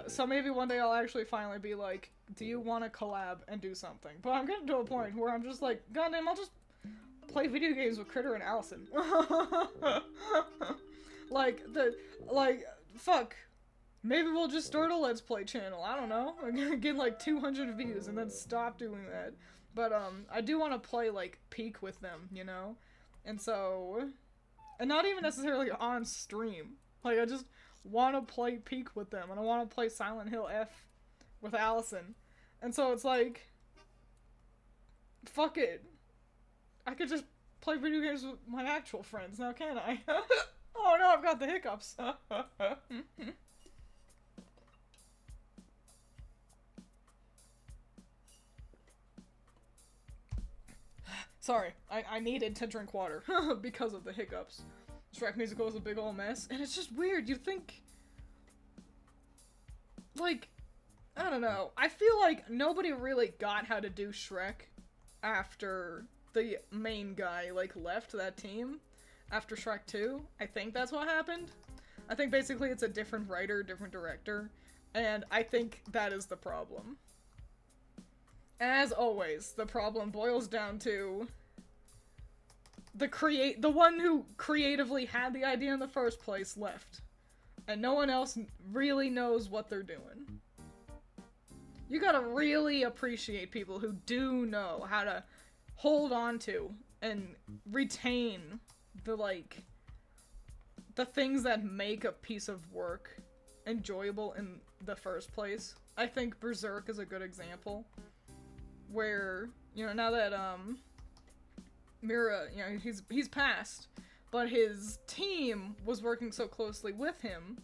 So maybe one day I'll actually finally be like, do you want to collab and do something? But I'm getting to a point where I'm just like, goddamn, I'll just play video games with Critter and Allison. Fuck. Maybe we'll just start a Let's Play channel, I don't know. I'm gonna get like 200 views and then stop doing that. But, I do want to play, like, Peak with them, you know? And so, and not even necessarily on stream. Like, I just want to play Peak with them, and I want to play Silent Hill F with Allison. And so it's like, fuck it. I could just play video games with my actual friends now, can't I? Oh no, I've got the hiccups. Sorry, I needed to drink water because of the hiccups. Shrek musical is a big ol' mess, and it's just weird. You'd think, like, I don't know. I feel like nobody really got how to do Shrek after the main guy, like, left that team after Shrek 2. I think that's what happened. I think basically it's a different writer, different director, and I think that is the problem. As always, the problem boils down to the one who creatively had the idea in the first place left. And no one else really knows what they're doing. You gotta really appreciate people who do know how to hold on to and retain the things that make a piece of work enjoyable in the first place. I think Berserk is a good example. Where, you know, now that, Mira, you know, he's passed, but his team was working so closely with him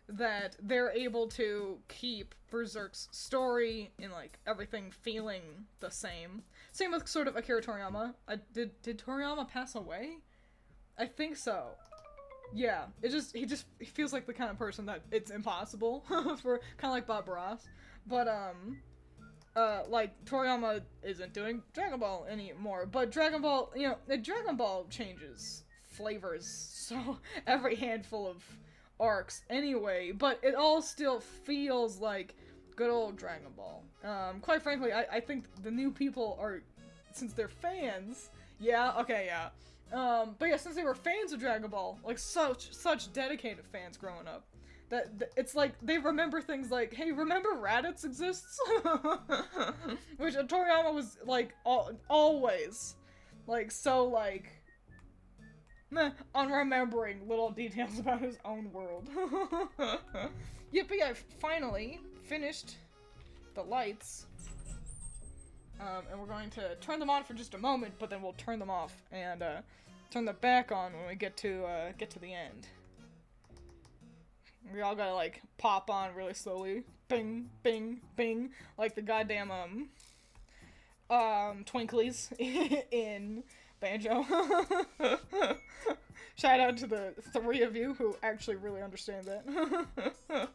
that they're able to keep Berserk's story and, like, everything feeling the same. Same with sort of Akira Toriyama. Did Toriyama pass away? I think so. Yeah, he feels like the kind of person that it's impossible for, kind of like Bob Ross. But, like, Toriyama isn't doing Dragon Ball anymore, but Dragon Ball, you know, Dragon Ball changes flavors, so every handful of arcs anyway, but it all still feels like good old Dragon Ball. Quite frankly, I think the new people are, since they're fans, yeah, okay, yeah, but yeah, since they were fans of Dragon Ball, like, such dedicated fans growing up, that it's like they remember things like, hey, remember Raditz exists? Which Toriyama was like always Like, so, like, meh, on remembering little details about his own world. Yippee, I've finally finished the lights. And we're going to turn them on for just a moment, but then we'll turn them off and turn them back on when we get to the end. We all gotta like pop on really slowly, bing, bing, bing, like the goddamn twinklies in Banjo. Shout out to the 3 of you who actually really understand that.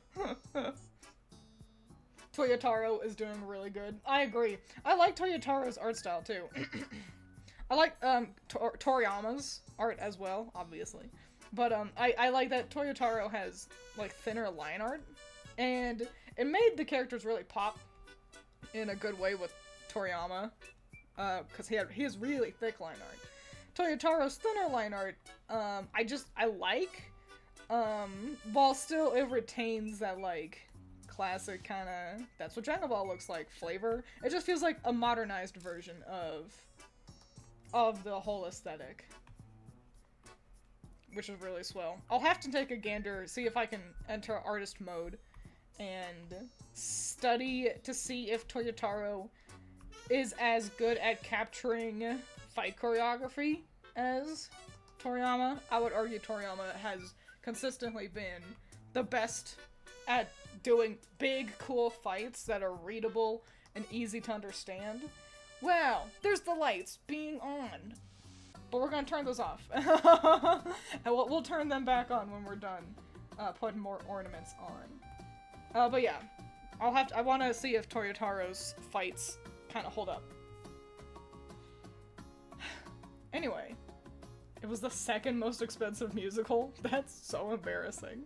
Toyotaro is doing really good. I agree. I like Toyotaro's art style too. I like Toriyama's art as well, obviously. But I like that Toyotaro has like thinner line art, and it made the characters really pop in a good way with Toriyama, because he has really thick line art. Toyotaro's thinner line art, I like, while still it retains that like classic kind of that's what Dragon Ball looks like flavor. It just feels like a modernized version of the whole aesthetic, which is really swell. I'll have to take a gander, see if I can enter artist mode and study to see if Toyotaro is as good at capturing fight choreography as Toriyama. I would argue Toriyama has consistently been the best at doing big, cool fights that are readable and easy to understand. Wow, there's the lights being on. But we're gonna turn those off. And we'll turn them back on when we're done putting more ornaments on. But yeah, I want to see if Toyotaro's fights kind of hold up. Anyway, it was the 2nd most expensive musical. That's so embarrassing.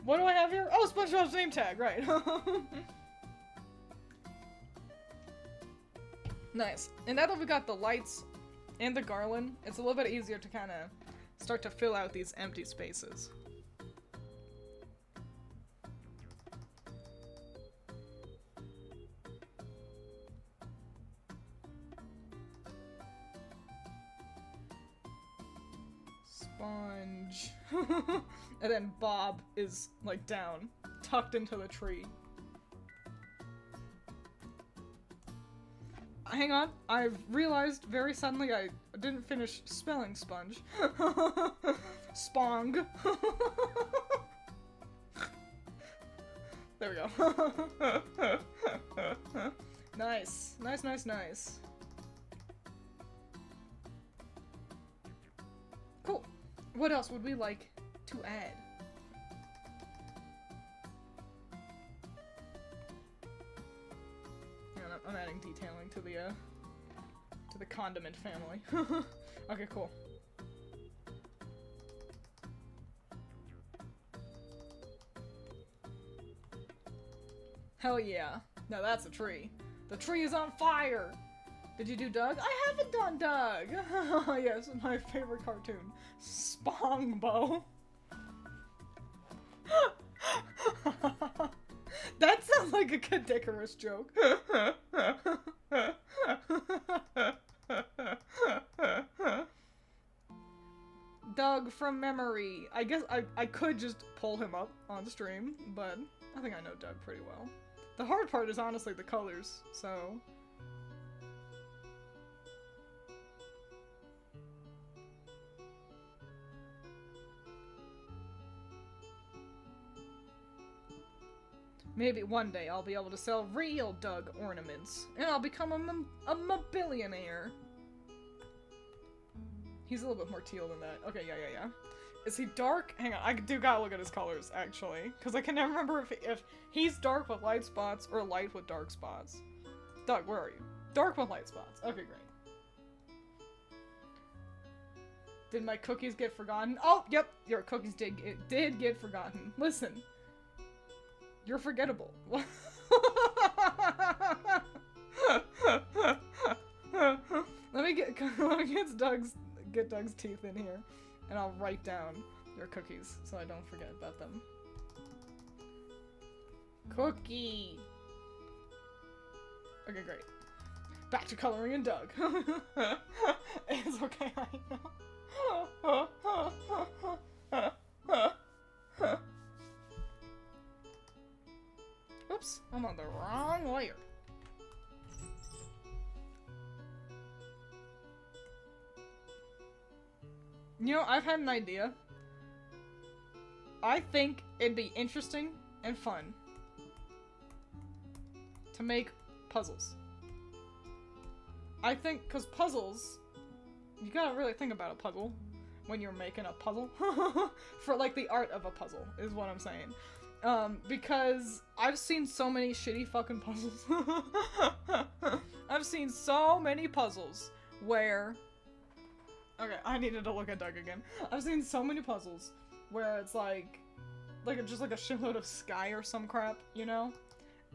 What do I have here? Oh, SpongeBob's name tag, right. Nice. And now that we got the lights and the garland, it's a little bit easier to kind of start to fill out these empty spaces. Sponge. And then Bob is, like, down, tucked into the tree. Hang on, I've realized very suddenly I didn't finish spelling sponge. Spong. There we go. Nice. Nice, nice, nice. Cool. What else would we like to add? I'm adding detailing to the condiment family. Okay, cool. Hell yeah. Now that's a tree. The tree is on fire! Did you do Doug? I haven't done Doug! Yes, my favorite cartoon. Spongbo. That sounds like a Kadikarus joke. Doug from memory. I guess I could just pull him up on stream, but I think I know Doug pretty well. The hard part is honestly the colors, so... Maybe one day I'll be able to sell real Doug ornaments, and I'll become a billionaire. He's a little bit more teal than that. Okay, yeah. Is he dark? Hang on, I do gotta look at his colors, actually. Because I can never remember if he's dark with light spots or light with dark spots. Doug, where are you? Dark with light spots. Okay, great. Did my cookies get forgotten? Oh, yep, your cookies did get forgotten. Listen. You're forgettable. Let me get Doug's teeth in here, and I'll write down your cookies so I don't forget about them. Cookie. Okay, great. Back to coloring and Doug. It's okay right now. Oops, I'm on the wrong layer. You know, I've had an idea. I think it'd be interesting and fun to make puzzles. I think, because puzzles, you gotta really think about a puzzle when you're making a puzzle. For, like, the art of a puzzle, is what I'm saying. Because I've seen so many shitty fucking puzzles. I've seen so many puzzles where... Okay, I needed to look at Doug again. I've seen so many puzzles where it's like just like a shitload of sky or some crap, you know?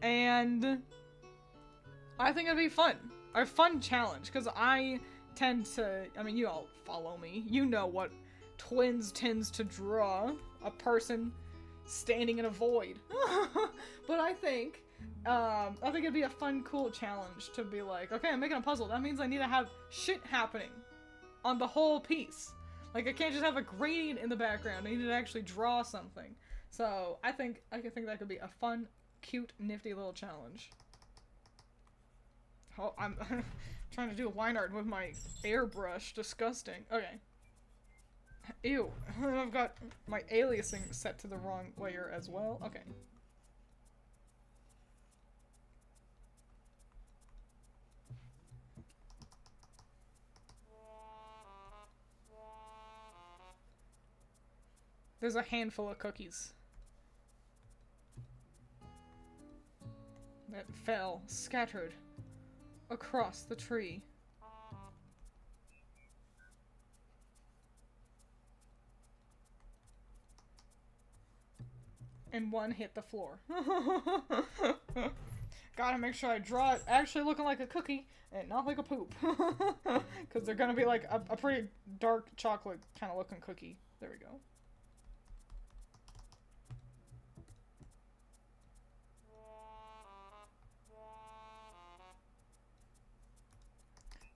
And I think it'd be fun. A fun challenge, because I tend to, I mean, you all follow me. You know what Twiins tends to draw. A person standing in a void. But I think it'd be a fun, cool challenge to be like, okay, I'm making a puzzle. That means I need to have shit happening on the whole piece. Like, I can't just have a gradient in the background. I need to actually draw something. So, I think that could be a fun, cute, nifty little challenge. Oh, I'm trying to do line art with my airbrush. Disgusting. Okay. Ew. I've got my aliasing set to the wrong layer as well. Okay. There's a handful of cookies that fell, scattered across the tree. And one hit the floor. Gotta make sure I draw it actually looking like a cookie and not like a poop. Because they're gonna be like a pretty dark chocolate kind of looking cookie. There we go.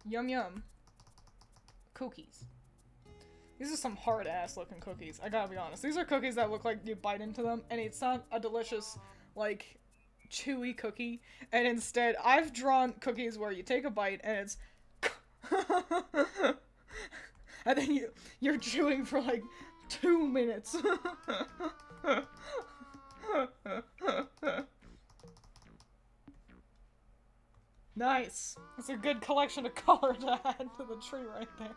Yum yum. Cookies. These are some hard-ass looking cookies, I gotta be honest. These are cookies that look like you bite into them, and it's not a delicious, like, chewy cookie. And instead, I've drawn cookies where you take a bite, and it's... and then you're chewing for, like, 2 minutes. Nice. That's a good collection of color to add to the tree right there.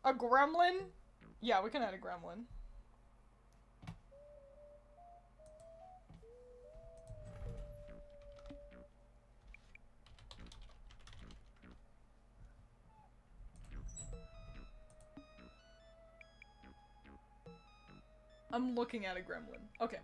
A gremlin? Yeah, we can add a gremlin. I'm looking at a gremlin. Okay.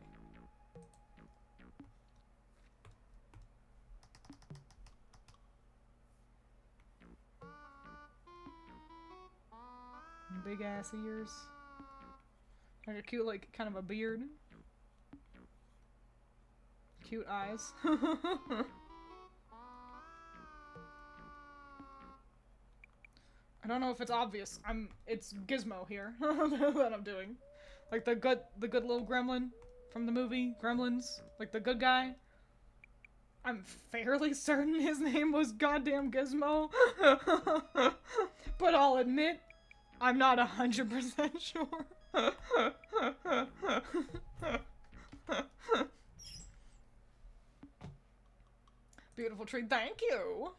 Big ass ears. Like a cute, like, kind of a beard. Cute eyes. I don't know if it's obvious. It's Gizmo here that I'm doing. Like the good little gremlin from the movie Gremlins. Like the good guy. I'm fairly certain his name was goddamn Gizmo. But I'll admit, I'm not 100% sure. Beautiful tree, thank you!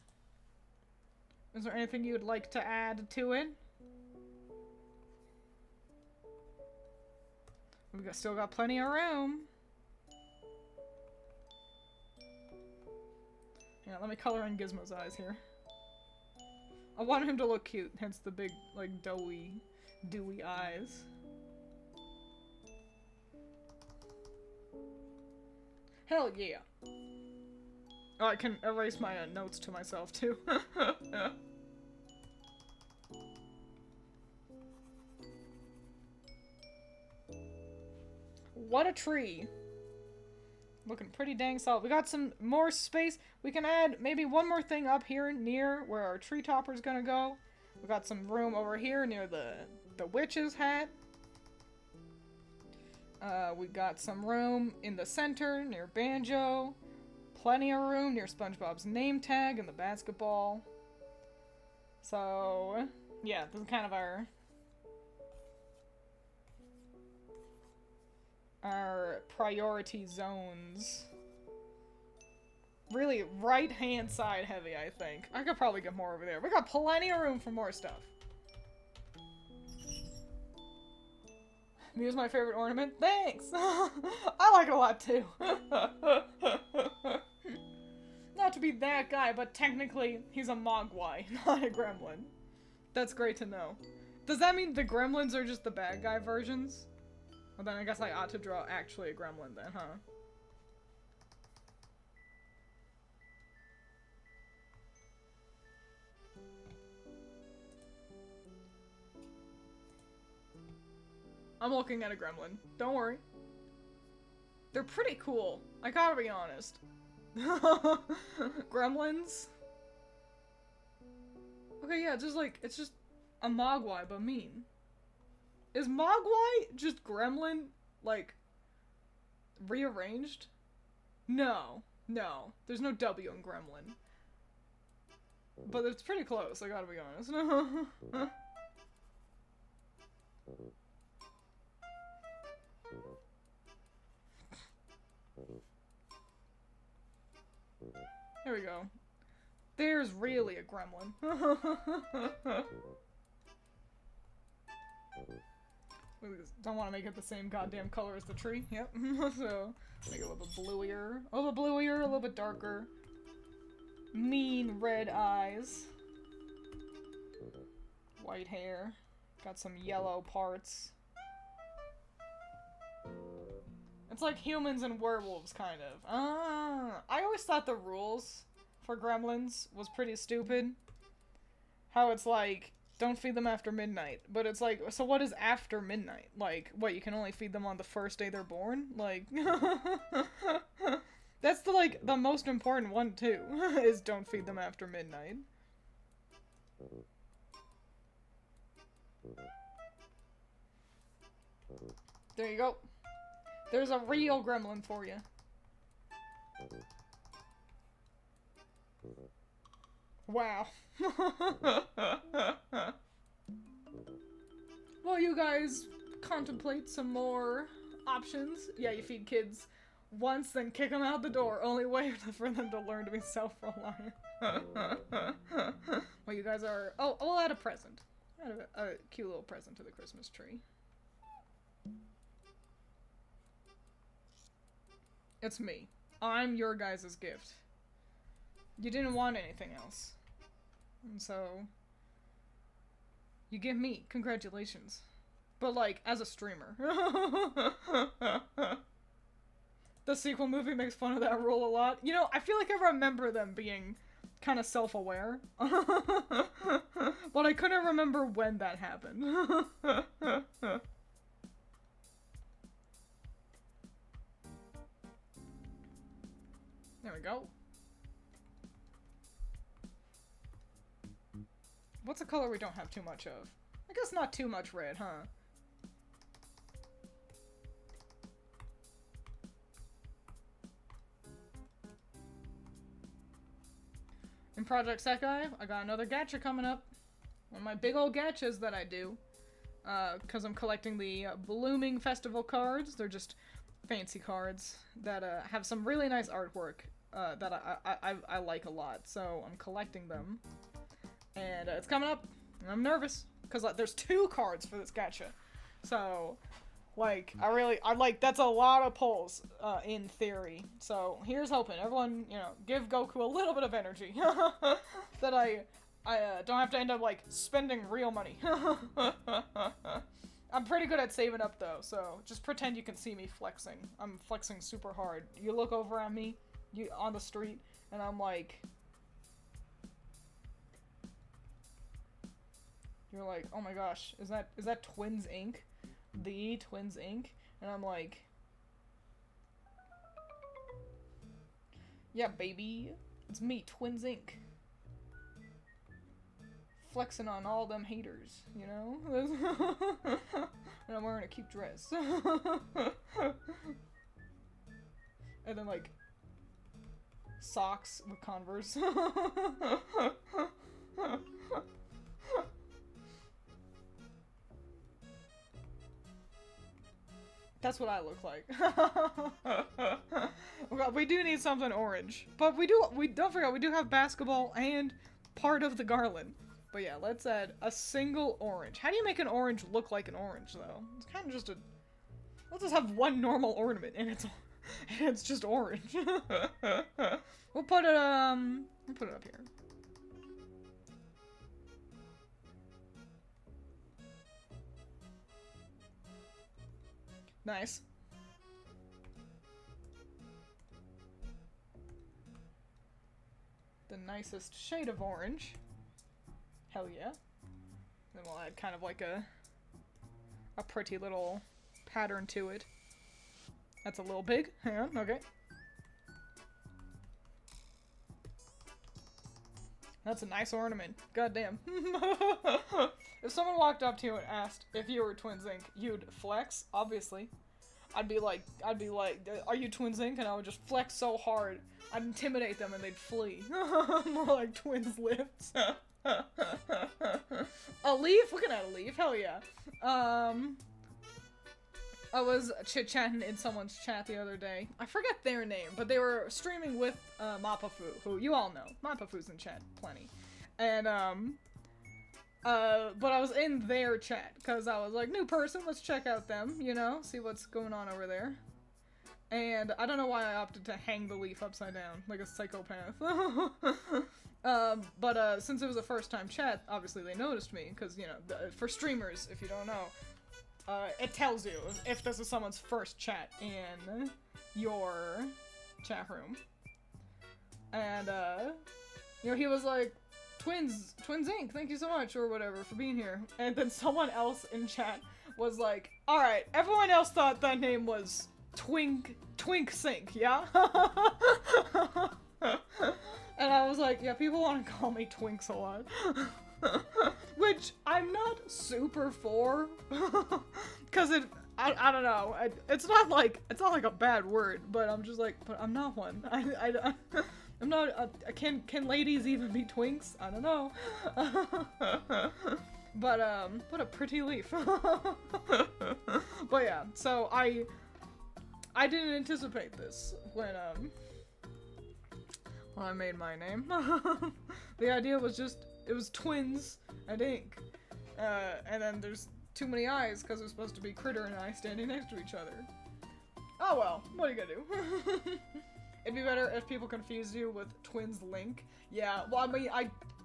Is there anything you'd like to add to it? We've still got plenty of room. Yeah, let me color in Gizmo's eyes here. I want him to look cute, hence the big, like, dewy eyes. Hell yeah! Oh, I can erase my notes to myself, too. Yeah. What a tree! Looking pretty dang solid. We got some more space. We can add maybe one more thing up here near where our tree topper's gonna go. We got some room over here near the witch's hat. We got some room in the center near Banjo. Plenty of room near SpongeBob's name tag and the basketball. So, yeah, this is kind of our priority zones. Really right-hand side heavy, I think. I could probably get more over there. We got plenty of room for more stuff. Mew's my favorite ornament. Thanks! I like it a lot, too. Not to be that guy, but technically, he's a Mogwai, not a gremlin. That's great to know. Does that mean the gremlins are just the bad guy versions? Well, then I guess I ought to draw actually a gremlin then, huh? I'm looking at a gremlin. Don't worry. They're pretty cool. I gotta be honest. Gremlins? Okay, yeah, just like, it's just a Mogwai, but mean. Is Mogwai just gremlin, like, rearranged? No. No. There's no W in gremlin. But it's pretty close, I gotta be honest. There we go. There's really a gremlin. We don't want to make it the same goddamn color as the tree. Yep. So, make it a little bit bluier. A little bit bluier, a little bit darker. Mean red eyes. White hair. Got some yellow parts. It's like humans and werewolves, kind of. I always thought the rules for gremlins was pretty stupid. How it's like, don't feed them after midnight. But it's like, so what is after midnight? Like, what, you can only feed them on the first day they're born? Like, that's the most important one, too, is don't feed them after midnight. There you go. There's a real gremlin for you. Wow. Well, you guys contemplate some more options. Yeah, you feed kids once, then kick them out the door. Only way for them to learn to be self-reliant. Well, you guys are... Oh, we'll add a present. Add a cute little present to the Christmas tree. It's me. I'm your guys' gift. You didn't want anything else. And so... you give me. Congratulations. But, like, as a streamer. The sequel movie makes fun of that rule a lot. You know, I feel like I remember them being kind of self-aware. But I couldn't remember when that happened. There we go. What's a color we don't have too much of? I guess not too much red, huh? In Project Sekai, I got another gacha coming up. One of my big old gachas that I do. Because I'm collecting the Blooming Festival cards. They're just fancy cards that have some really nice artwork that I like a lot. So I'm collecting them. And it's coming up. And I'm nervous. Because there's 2 cards for this gacha. So, like, I like, that's a lot of pulls, in theory. So, here's hoping. Everyone, you know, give Goku a little bit of energy. That I don't have to end up, like, spending real money. I'm pretty good at saving up, though, so just pretend you can see me flexing. I'm flexing super hard. You look over at me, on the street, and I'm like... You're like, oh my gosh, is that Twiins Inc? The Twiins Inc? And I'm like... Yeah, baby. It's me, Twiins Inc. Flexing on all them haters, you know? And I'm wearing a cute dress. And then, like, socks with Converse. That's what I look like. We do need something orange. But we don't forget, we do have basketball and part of the garland. But yeah, let's add a single orange. How do you make an orange look like an orange, though? It's kind of just a... Let's just have one normal ornament, and it's just orange. We'll put it up here. Nice. The nicest shade of orange. Hell yeah. Then we'll add kind of like a pretty little pattern to it. That's a little big. Hang on, okay. That's a nice ornament. Goddamn. If someone walked up to you and asked if you were Twiins Inc., you'd flex, obviously. I'd be like, are you Twiins Inc.? And I would just flex so hard, I'd intimidate them and they'd flee. More like Twins lips. A leaf? We can add a leaf. Hell yeah. I was chit-chatting in someone's chat the other day. I forget their name, but they were streaming with Mapafu, who you all know. Mapafu's in chat plenty. And but I was in their chat because I was like, new person, let's check out them, you know, see what's going on over there. And I don't know why I opted to hang the leaf upside down like a psychopath. But since it was a first-time chat, obviously they noticed me because, you know, for streamers, if you don't know, it tells you if this is someone's first chat in your chat room. And, you know, he was like, Twiins Inc., thank you so much, or whatever, for being here. And then someone else in chat was like, alright, everyone else thought that name was Twink Sink, yeah? And I was like, yeah, people want to call me Twinks a lot. Which I'm not super for, because I don't know, it's not like a bad word, but I'm just like, but I'm not one. I'm not, can ladies even be twinks? I don't know. But, what a pretty leaf. But yeah, so I didn't anticipate this when I made my name. The idea was just, it was Twiins and Ink. And then there's too many eyes because it was supposed to be Critter and I standing next to each other. Oh well, what are you gonna do? It'd be better if people confused you with Twiins Link. Yeah, well, I mean,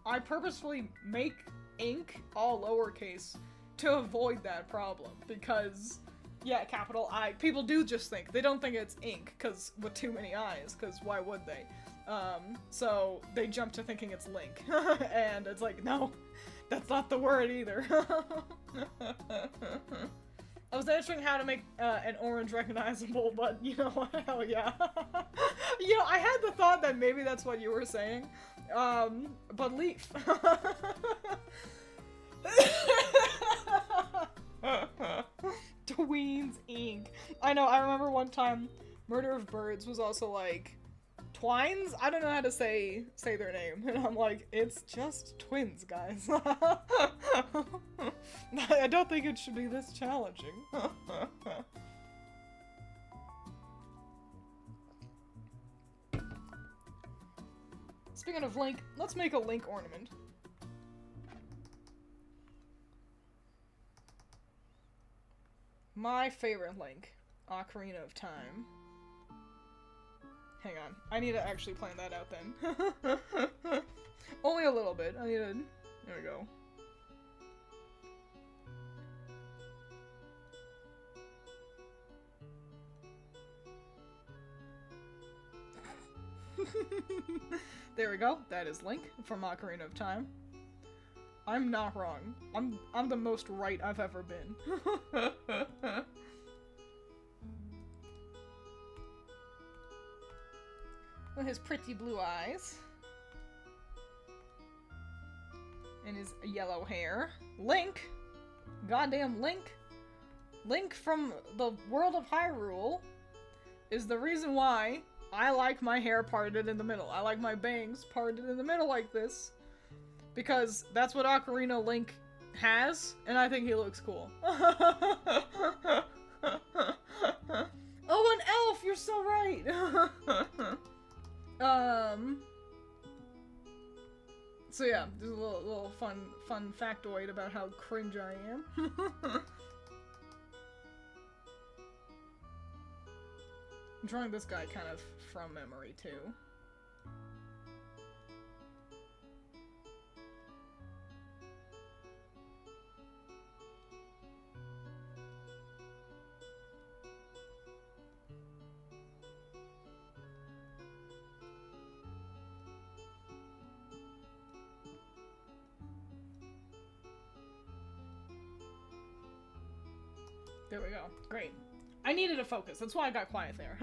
I purposefully make Ink all lowercase to avoid that problem, because, yeah, capital I, people do just think, they don't think it's Ink, cause, with too many eyes, cause why would they? So they jump to thinking it's Link, and it's like, no, that's not the word either. I was answering how to make an orange recognizable, but you know what, hell yeah. You know, I had the thought that maybe that's what you were saying, but leaf. Twiins Inc. I know, I remember one time, Murder of Birds was also like, Twiins? I don't know how to say their name, and I'm like, it's just twins, guys. I don't think it should be this challenging. Speaking of Link, let's make a Link ornament. My favorite Link, Ocarina of Time. Hang on, I need to actually plan that out then. Only a little bit, I need to... There we go. There we go, that is Link from Ocarina of Time. I'm not wrong. I'm the most right I've ever been. With his pretty blue eyes. And his yellow hair. Link! Goddamn Link! Link from the world of Hyrule is the reason why I like my hair parted in the middle. I like my bangs parted in the middle like this. Because that's what Ocarina Link has, and I think he looks cool. Oh, an elf! You're so right! So yeah, there's a little fun factoid about how cringe I am. I'm drawing this guy kind of from memory, too. There we go. Great. I needed a focus. That's why I got quiet there.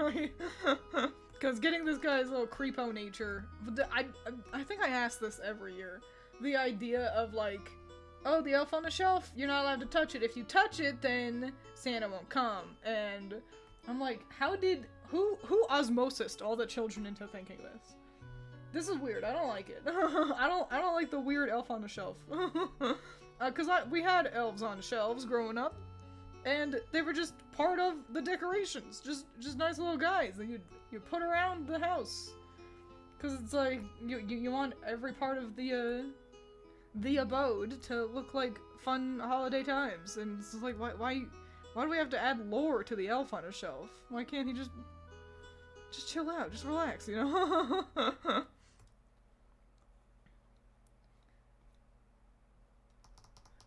Because getting this guy's little creepo nature... I think I ask this every year. The idea of, like, oh, the elf on the shelf, you're not allowed to touch it. If you touch it, then Santa won't come. And I'm like, how did... Who osmosised all the children into thinking this? This is weird. I don't like it. I don't like the weird elf on the shelf. Because we had elves on shelves growing up. And they were just part of the decorations. Just nice little guys that you put around the house. Cause it's like you want every part of the abode to look like fun holiday times. And it's just like why do we have to add lore to the elf on a shelf? Why can't he just chill out, just relax, you know?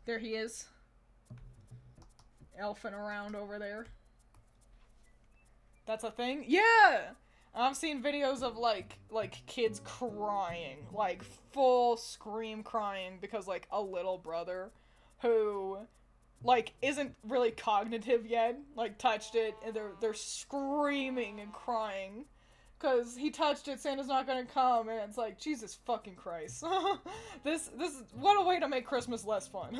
There he is. Elfing around over there. That's a thing? Yeah! I've seen videos of like kids crying, like full scream crying because like a little brother who like isn't really cognitive yet, like touched it and they're screaming and crying because he touched it, Santa's not gonna come, and it's like, Jesus fucking Christ. This is, what a way to make Christmas less fun.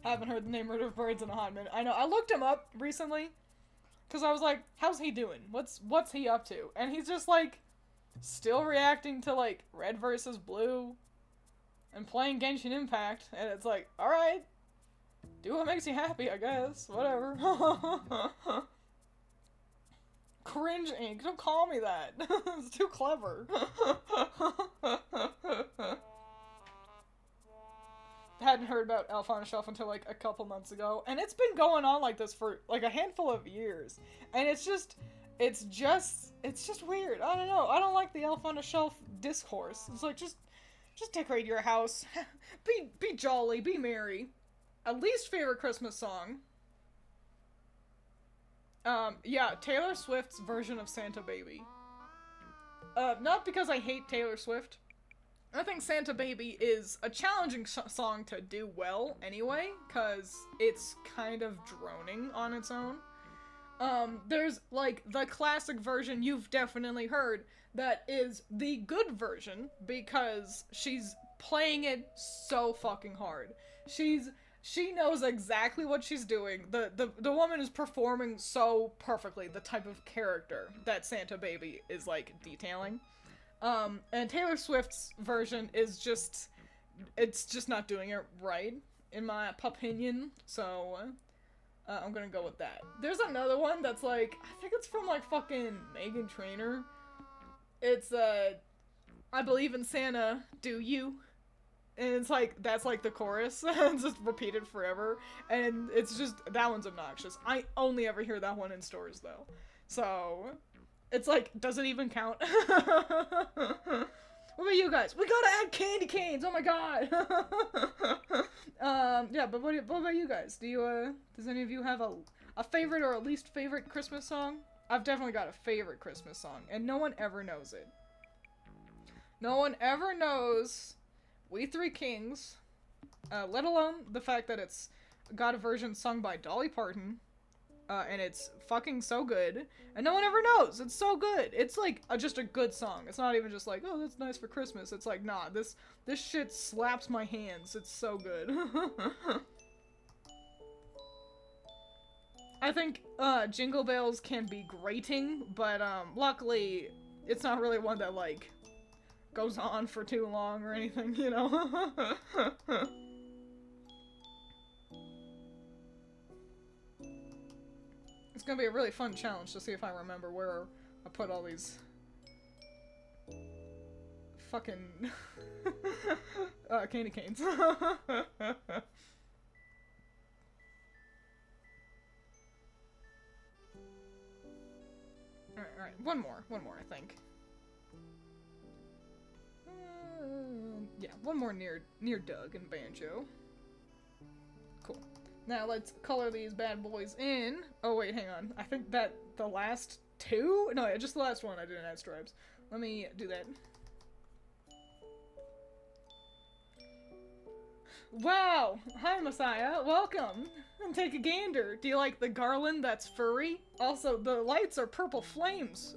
Haven't heard the name Murder of Birds in a hot minute. I know, I looked him up recently, because I was like, how's he doing? What's he up to? And he's just like, still reacting to like Red versus Blue, and playing Genshin Impact, and it's like, alright, do what makes you happy, I guess, whatever. Cringe ink. Don't call me that. It's too clever. Hadn't heard about Elf on a Shelf until like a couple months ago, and it's been going on like this for like a handful of years, and it's just weird. I don't know. I don't like the Elf on a Shelf discourse. It's like just decorate your house, be jolly, be merry. A least favorite Christmas song. Yeah, Taylor Swift's version of Santa Baby. Not because I hate Taylor Swift. I think Santa Baby is a challenging song to do well anyway, because it's kind of droning on its own. There's, like, the classic version you've definitely heard that is the good version, because she's playing it so fucking hard. She knows exactly what she's doing. The woman is performing so perfectly the type of character that Santa Baby is, like, detailing. And Taylor Swift's version is it's just not doing it right, in my opinion, so, I'm gonna go with that. There's another one that's, like, I think it's from, like, fucking Meghan Trainor. It's, I believe in Santa, do you? And it's like, that's like the chorus, it's just repeated forever, and it's just, that one's obnoxious. I only ever hear that one in stores, though. So, it's like, does it even count? What about you guys? We gotta add candy canes, oh my god! Yeah, but what about you guys? Does any of you have a favorite or a least favorite Christmas song? I've definitely got a favorite Christmas song, and no one ever knows it. No one ever knows We Three Kings, let alone the fact that it's got a version sung by Dolly Parton, and it's fucking so good, and no one ever knows. It's so good. It's like just a good song. It's not even just like, oh, that's nice for Christmas. It's like, nah, this shit slaps my hands. It's so good. I think Jingle Bells can be grating, but luckily it's not really one that like goes on for too long or anything, you know? It's gonna be a really fun challenge to see if I remember where I put all these fucking candy canes. Alright, one more, I think. Yeah, one more near Doug and Banjo. Cool. Now let's color these bad boys in. Oh wait, hang on. I think that the last two? No, yeah, just the last one I didn't add stripes. Let me do that. Wow! Hi, Messiah. Welcome! And take a gander. Do you like the garland that's furry? Also, the lights are purple flames.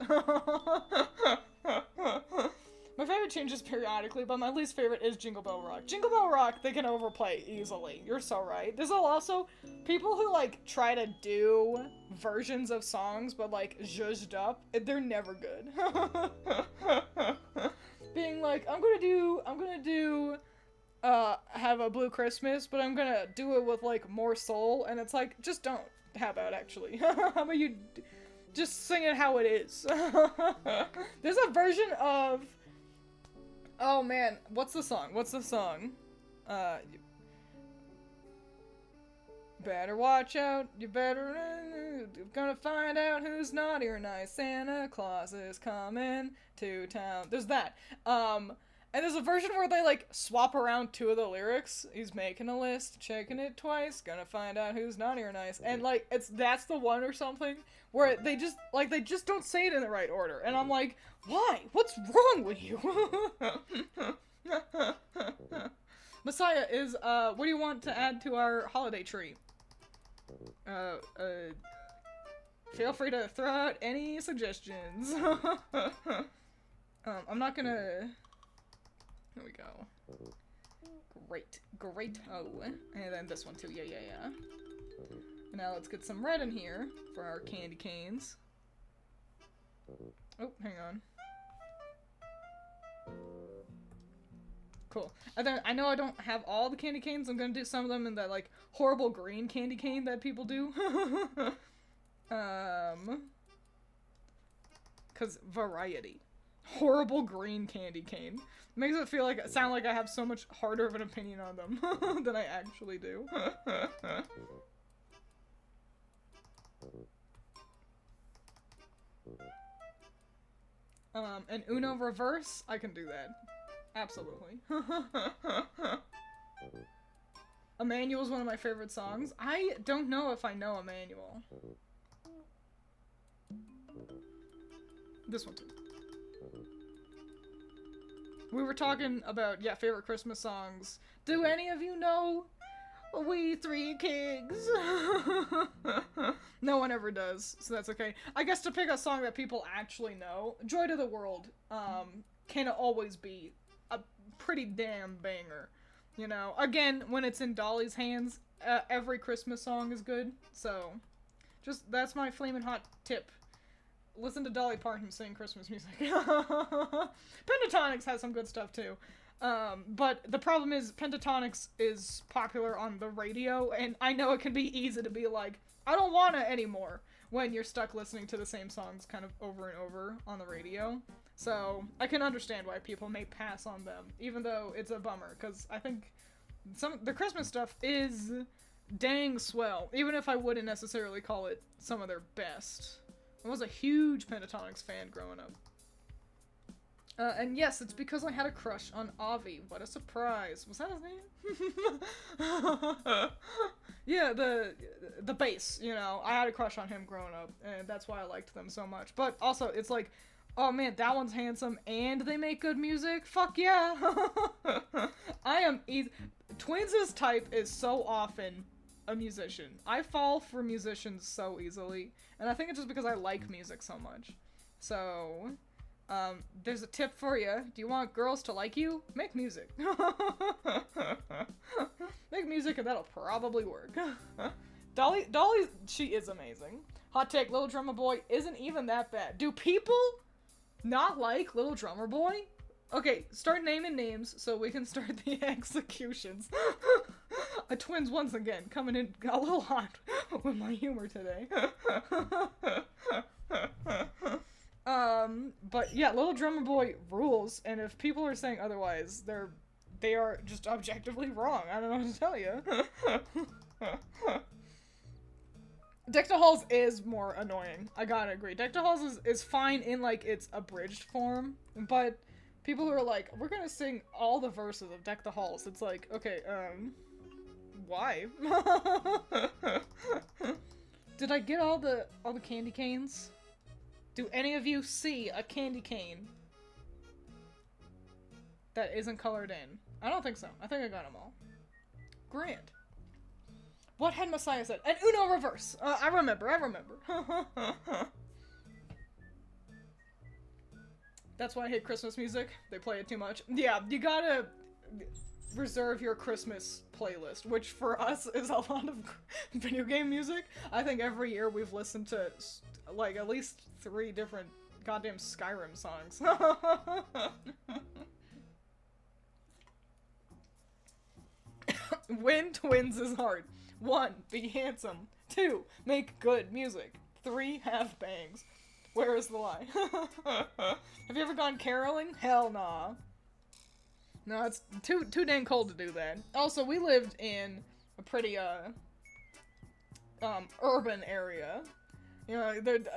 My favorite changes periodically, but my least favorite is Jingle Bell Rock. Jingle Bell Rock, they can overplay easily. You're so right. There's also people who, like, try to do versions of songs, but, like, zhuzhed up. They're never good. Being like, I'm gonna do, Have a Blue Christmas, but I'm gonna do it with, like, more soul, and it's like, just don't. How about, actually? How about you just sing it how it is? There's a version of... Oh man, what's the song? You better watch out, you're gonna find out who's naughty or nice. Santa Claus is coming to town. There's that. And there's a version where they, like, swap around two of the lyrics. He's making a list, checking it twice, gonna find out who's naughty or nice. And, like, that's the one or something where they just don't say it in the right order. And I'm like, why? What's wrong with you? Messiah is, what do you want to add to our holiday tree? Feel free to throw out any suggestions. I'm not gonna... There we go. Great. Oh, and then this one too. Yeah. And now let's get some red in here for our candy canes. Oh, hang on. Cool. And then I know I don't have all the candy canes. I'm gonna do some of them in that, like, horrible green candy cane that people do. Cause variety. Horrible green candy cane. Makes it sound like I have so much harder of an opinion on them than I actually do. And Uno reverse, I can do that. Absolutely. Emmanuel is one of my favorite songs. I don't know if I know Emmanuel. This one too. We were talking about, yeah, favorite Christmas songs. Do any of you know We Three Kings? No one ever does, so that's okay. I guess to pick a song that people actually know, Joy to the World can always be a pretty damn banger. You know, again, when it's in Dolly's hands, every Christmas song is good, so just, that's my flaming hot tip. Listen to Dolly Parton sing Christmas music. Pentatonix has some good stuff too. But the problem is Pentatonix is popular on the radio, and I know it can be easy to be like, I don't wanna anymore, when you're stuck listening to the same songs kind of over and over on the radio. So I can understand why people may pass on them, even though it's a bummer, because I think the Christmas stuff is dang swell, even if I wouldn't necessarily call it some of their best. I was a huge Pentatonix fan growing up. And yes, it's because I had a crush on Avi. What a surprise. Was that his name? Yeah, the bass, you know. I had a crush on him growing up, and that's why I liked them so much. But also, it's like, oh man, that one's handsome, and they make good music? Fuck yeah! I am easy. Twiins' type is so often a musician. I fall for musicians so easily, and I think it's just because I like music so much. So, there's a tip for you. Do you want girls to like you? Make music. Make music and that'll probably work. Dolly, she is amazing. Hot take, Little Drummer Boy isn't even that bad. Do people not like Little Drummer Boy? Okay, start naming names so we can start the executions. A Twiins once again, coming in a little hot with my humor today. But yeah, Little Drummer Boy rules, and if people are saying otherwise, they are just objectively wrong. I don't know what to tell you. Deck the Halls is more annoying. I gotta agree. Deck the Halls is fine in, like, its abridged form, but people who are like, we're gonna sing all the verses of Deck the Halls, it's like, okay, why? Did I get all the candy canes? Do any of you see a candy cane that isn't colored in? I don't think so. I think I got them all. Grand. What had Messiah said? An Uno reverse! I remember. That's why I hate Christmas music. They play it too much. Yeah, you gotta reserve your Christmas playlist, which for us is a lot of video game music. I think every year we've listened to, like, at least 3 different goddamn Skyrim songs. Win Twiins is hard. 1, be handsome. 2, make good music. 3, have bangs. Where is the lie? Have you ever gone caroling? Hell nah. No, it's too dang cold to do that. Also, we lived in a pretty, urban area. You know,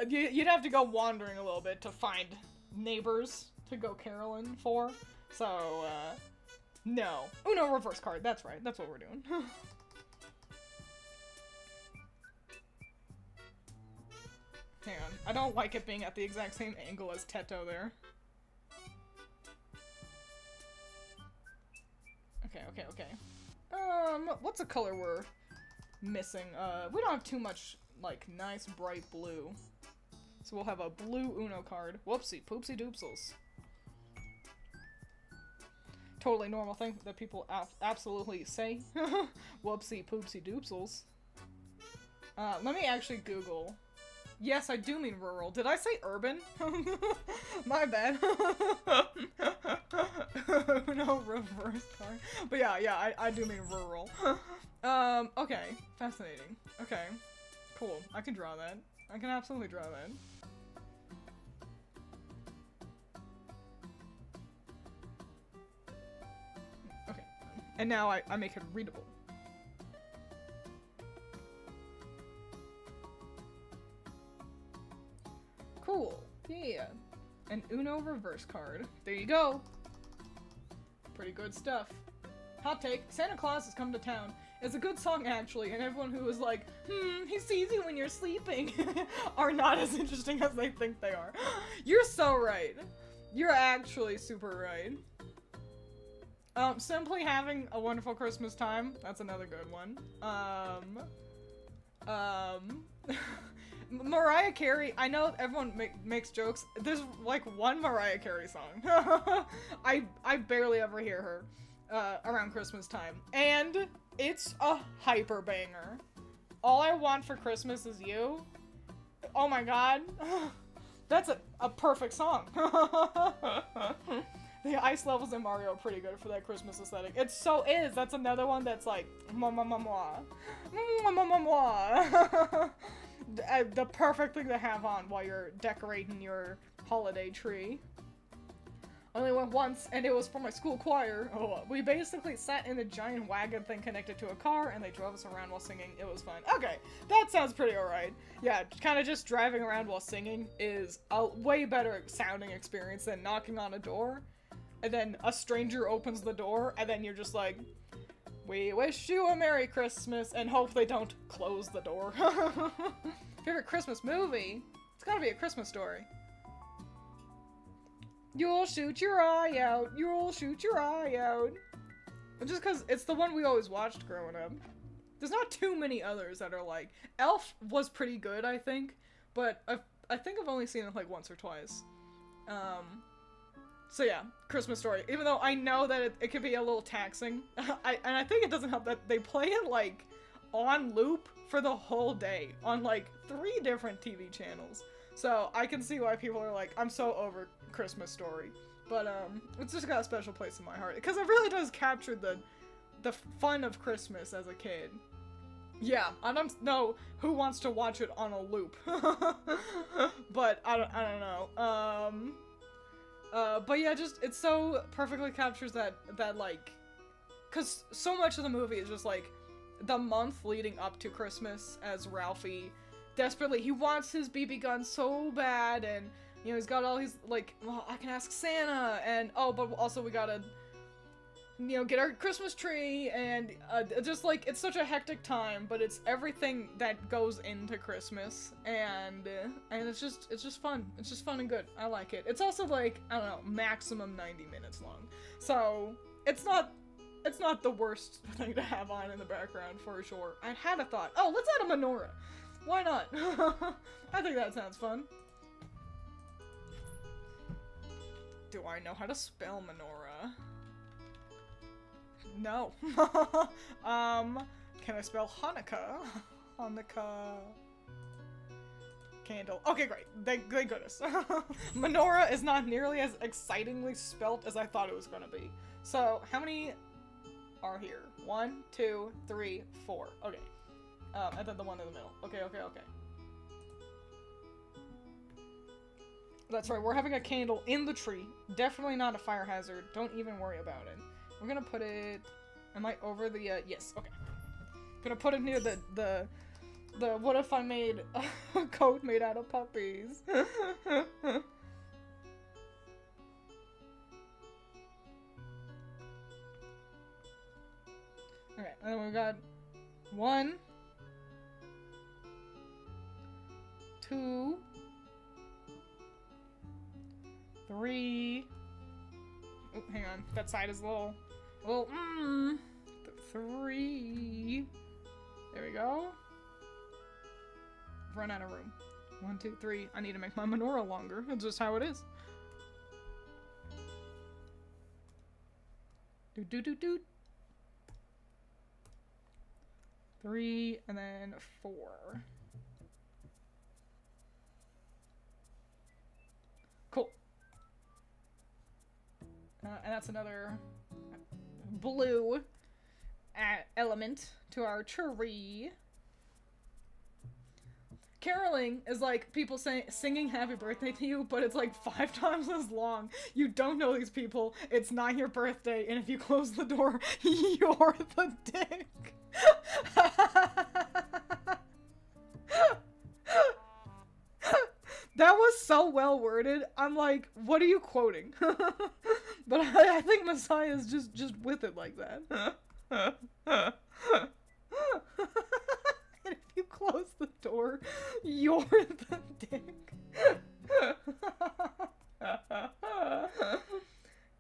you'd have to go wandering a little bit to find neighbors to go caroling for. So, no. Uno reverse card, that's right. That's what we're doing. Hang on. I don't like it being at the exact same angle as Teto there. Okay. What's a color we're missing? We don't have too much, like, nice bright blue. So we'll have a blue Uno card. Whoopsie, poopsie doopsels. Totally normal thing that people absolutely say. Whoopsie, poopsie doopsels. Let me actually Google. Yes, I do mean rural. Did I say urban? My bad. No reverse card. But yeah, I do mean rural. Okay. Fascinating. Okay. Cool. I can draw that. I can absolutely draw that. Okay. And now I make it readable. Cool. Yeah. An Uno reverse card. There you go. Pretty good stuff. Hot take. Santa Claus has come to town. It's a good song, actually, and everyone who is like, he sees you when you're sleeping, are not as interesting as they think they are. You're so right. You're actually super right. Simply having a wonderful Christmas time. That's another good one. Mariah Carey, I know everyone makes jokes. There's like one Mariah Carey song. I barely ever hear her around Christmas time. And it's a hyper banger. All I Want for Christmas Is You. Oh my god. That's a perfect song. The ice levels in Mario are pretty good for that Christmas aesthetic. It so is. That's another one that's like, mwah, mwah, mwah, mwah. Mwah, mwah, mwah, mwah. The perfect thing to have on while you're decorating your holiday tree. Only went once, and it was for my school choir. Oh, we basically sat in a giant wagon thing connected to a car, and they drove us around while singing. It was fun. Okay, that sounds pretty alright. Yeah, kind of just driving around while singing is a way better sounding experience than knocking on a door, and then a stranger opens the door, and then you're just like, we wish you a Merry Christmas, and hope they don't close the door. Favorite Christmas movie? It's gotta be A Christmas Story. You'll shoot your eye out, you'll shoot your eye out. Just because it's the one we always watched growing up. there's not too many others that are like, Elf was pretty good, I think, but I think I've only seen it like once or twice. So yeah, Christmas Story. Even though I know that it can be a little taxing, and I think it doesn't help that they play it like on loop for the whole day on like 3 different TV channels. So I can see why people are like, I'm so over Christmas Story. But it's just got a special place in my heart because it really does capture the fun of Christmas as a kid. Yeah, I don't know who wants to watch it on a loop, but I don't know. But yeah, just it so perfectly captures that like, cause so much of the movie is just like the month leading up to Christmas as Ralphie desperately, he wants his BB gun so bad, and you know he's got all these like, well, I can ask Santa, and oh, but also we gotta, you know, get our Christmas tree, and just like it's such a hectic time, but it's everything that goes into Christmas, and it's just fun. It's just fun and good. I like it. It's also like, I don't know, maximum 90 minutes long, so it's not the worst thing to have on in the background for sure. I had a thought. Oh, let's add a menorah. Why not? I think that sounds fun. Do I know how to spell menorah? No. Can I spell Hanukkah? Hanukkah. Candle. Okay, great. Thank goodness. Menorah is not nearly as excitingly spelt as I thought it was gonna be. So, how many are here? 1, 2, 3, 4. Okay. And then the one in the middle. Okay. That's right, we're having a candle in the tree. Definitely not a fire hazard. Don't even worry about it. We're gonna put it... Am I over the, yes, okay. Gonna put it near the what if I made a coat made out of puppies? Alright, and then we've got 1, 2, 3. Oh, hang on. That side is a little 3. There we go. Run out of room. 1, 2, 3. I need to make my menorah longer. That's just how it is. Do. 3 and then 4. Cool. And that's another blue element to our tree. Caroling is like people singing happy birthday to you, but it's like 5 times as long. You don't know these people, it's not your birthday, and if you close the door, you're the dick. That was so well worded. I'm like, what are you quoting? But I think Messiah is just with it like that. And if you close the door, you're the dick.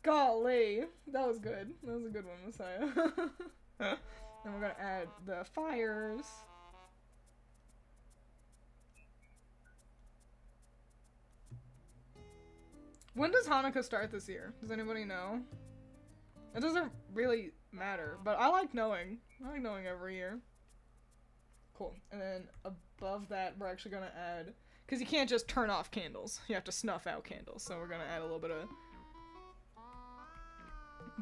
Golly, that was good. That was a good one, Messiah. Then we're gonna add the fires. When does Hanukkah start this year? Does anybody know? It doesn't really matter, but I like knowing. I like knowing every year. Cool. And then above that, we're actually gonna add, because you can't just turn off candles. You have to snuff out candles. So we're gonna add a little bit of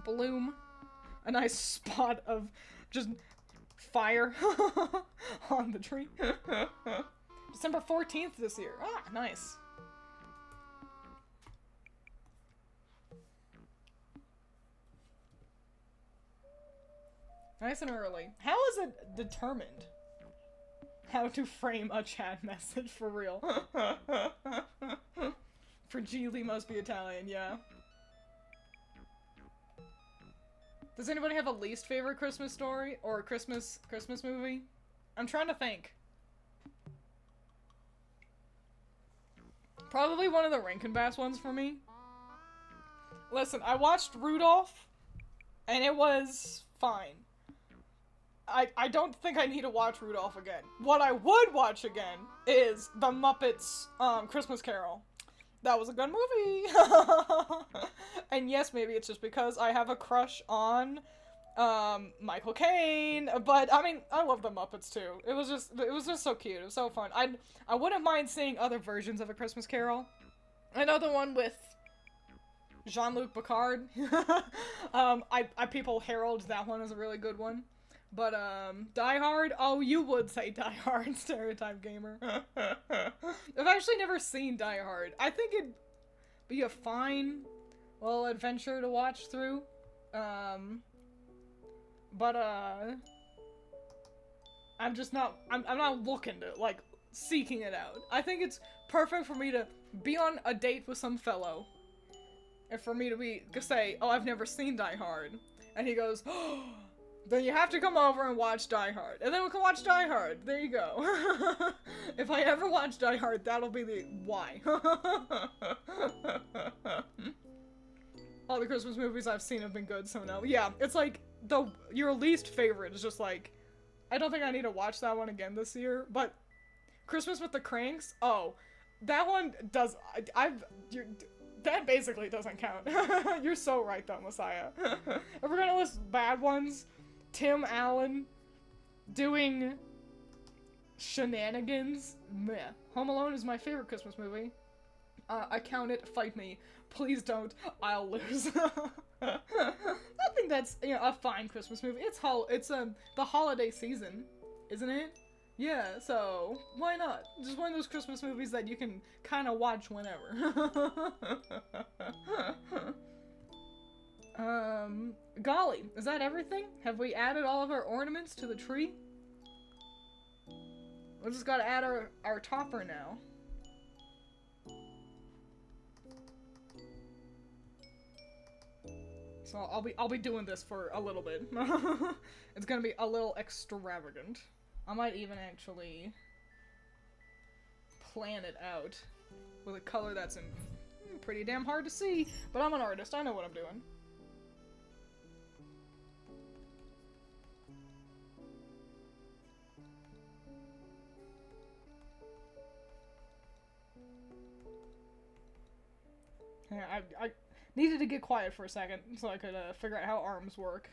bloom. A nice spot of just fire on the tree. December 14th this year. Ah, nice. Nice and early. How is it determined how to frame a chat message for real? For Geely must be Italian, yeah. Does anybody have a least favorite Christmas story or Christmas movie? I'm trying to think. Probably one of the Rankin Bass ones for me. Listen, I watched Rudolph, and it was fine. I don't think I need to watch Rudolph again. What I would watch again is the Muppets Christmas Carol. That was a good movie. And yes, maybe it's just because I have a crush on Michael Caine, but I mean, I love the Muppets too. It was just so cute. It was so fun. I wouldn't mind seeing other versions of A Christmas Carol. Another one with Jean-Luc Picard. People herald that one as a really good one. But, Die Hard? Oh, you would say Die Hard, stereotype gamer. I've actually never seen Die Hard. I think it'd be a fine little adventure to watch through. I'm not looking to, like, seeking it out. I think it's perfect for me to be on a date with some fellow. And for me to say, oh, I've never seen Die Hard. And he goes, oh, then you have to come over and watch Die Hard. And then we can watch Die Hard. There you go. If I ever watch Die Hard, that'll be the why. All the Christmas movies I've seen have been good, so no. Yeah, it's like, your least favorite is just like, I don't think I need to watch that one again this year, but Christmas with the Cranks? Oh, that one does, that basically doesn't count. You're so right though, Messiah. If we're gonna list bad ones, Tim Allen doing shenanigans, meh. Home Alone is my favorite Christmas movie. I count it, fight me. Please don't, I'll lose. I think that's, you know, a fine Christmas movie. It's the holiday season, isn't it? Yeah, so why not? Just one of those Christmas movies that you can kind of watch whenever. Golly, is that everything? Have we added all of our ornaments to the tree? We just gotta add our topper now. So I'll be doing this for a little bit. It's gonna be a little extravagant. I might even actually plan it out with a color that's pretty damn hard to see, but I'm an artist, I know what I'm doing. Yeah, I needed to get quiet for a second so I could figure out how arms work.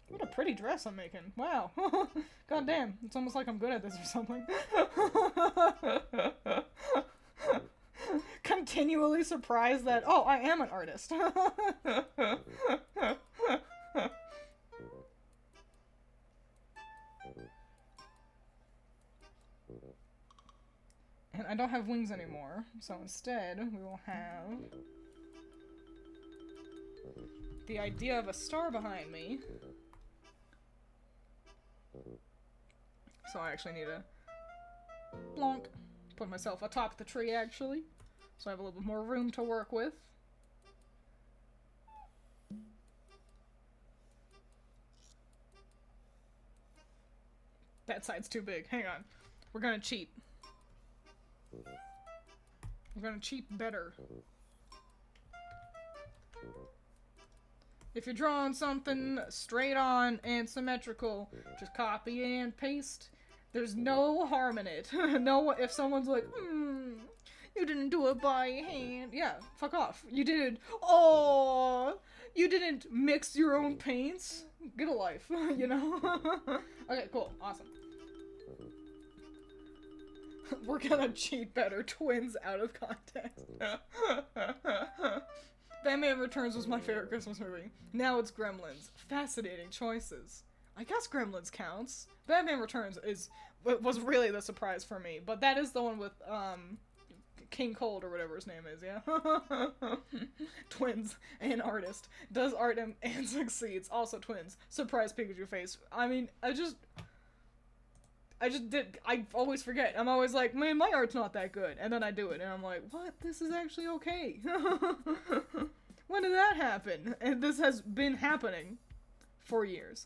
What a pretty dress I'm making. Wow. God damn. It's almost like I'm good at this or something. Continually surprised that, oh, I am an artist. And I don't have wings anymore, so instead we will have the idea of a star behind me. So I actually need to blonk, put myself atop the tree actually, so I have a little bit more room to work with. That side's too big. Hang on. We're gonna cheat. We're gonna cheat better. If you're drawing something straight on and symmetrical, just copy and paste. There's no harm in it. No, if someone's like, you didn't do it by hand. Yeah, fuck off. You didn't, you didn't mix your own paints? Get a life, you know? Okay, cool, awesome. We're gonna cheat better. Twins out of context. Batman Returns was my favorite Christmas movie. Now it's Gremlins. Fascinating choices. I guess Gremlins counts. Batman Returns was really the surprise for me, but that is the one with King Cold or whatever his name is, yeah? Twins, an artist, does art and succeeds. Also twins. Surprise Pikachu face. I mean, I always forget. I'm always like, man, my art's not that good. And then I do it, and I'm like, what? This is actually okay. When did that happen? And this has been happening for years.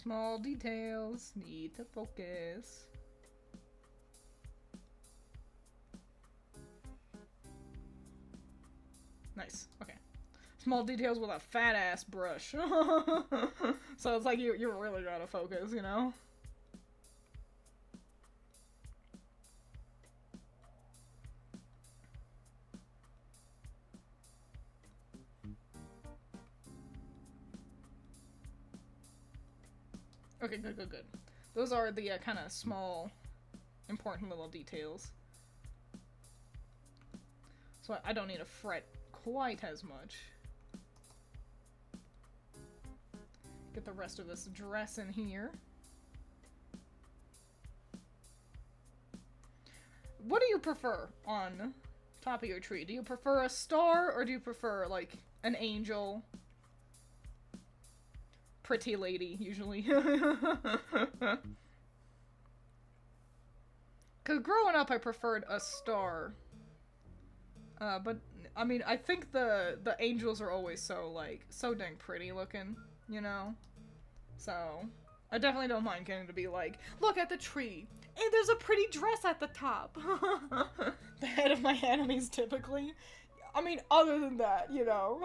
Small details need to focus. Nice. Okay. Small details with a fat ass brush. So it's like you really gotta focus, you know? Okay, good, good, good. Those are the kind of small, important little details. So I don't need to fret quite as much. Get the rest of this dress in here. What do you prefer on top of your tree? Do you prefer a star or do you prefer, like, an angel? Pretty lady, usually. Because growing up, I preferred a star. But, I mean, I think the angels are always so, like, so dang pretty looking, you know? So, I definitely don't mind getting to be like, look at the tree, and there's a pretty dress at the top. The head of my enemies, typically. I mean, other than that, you know.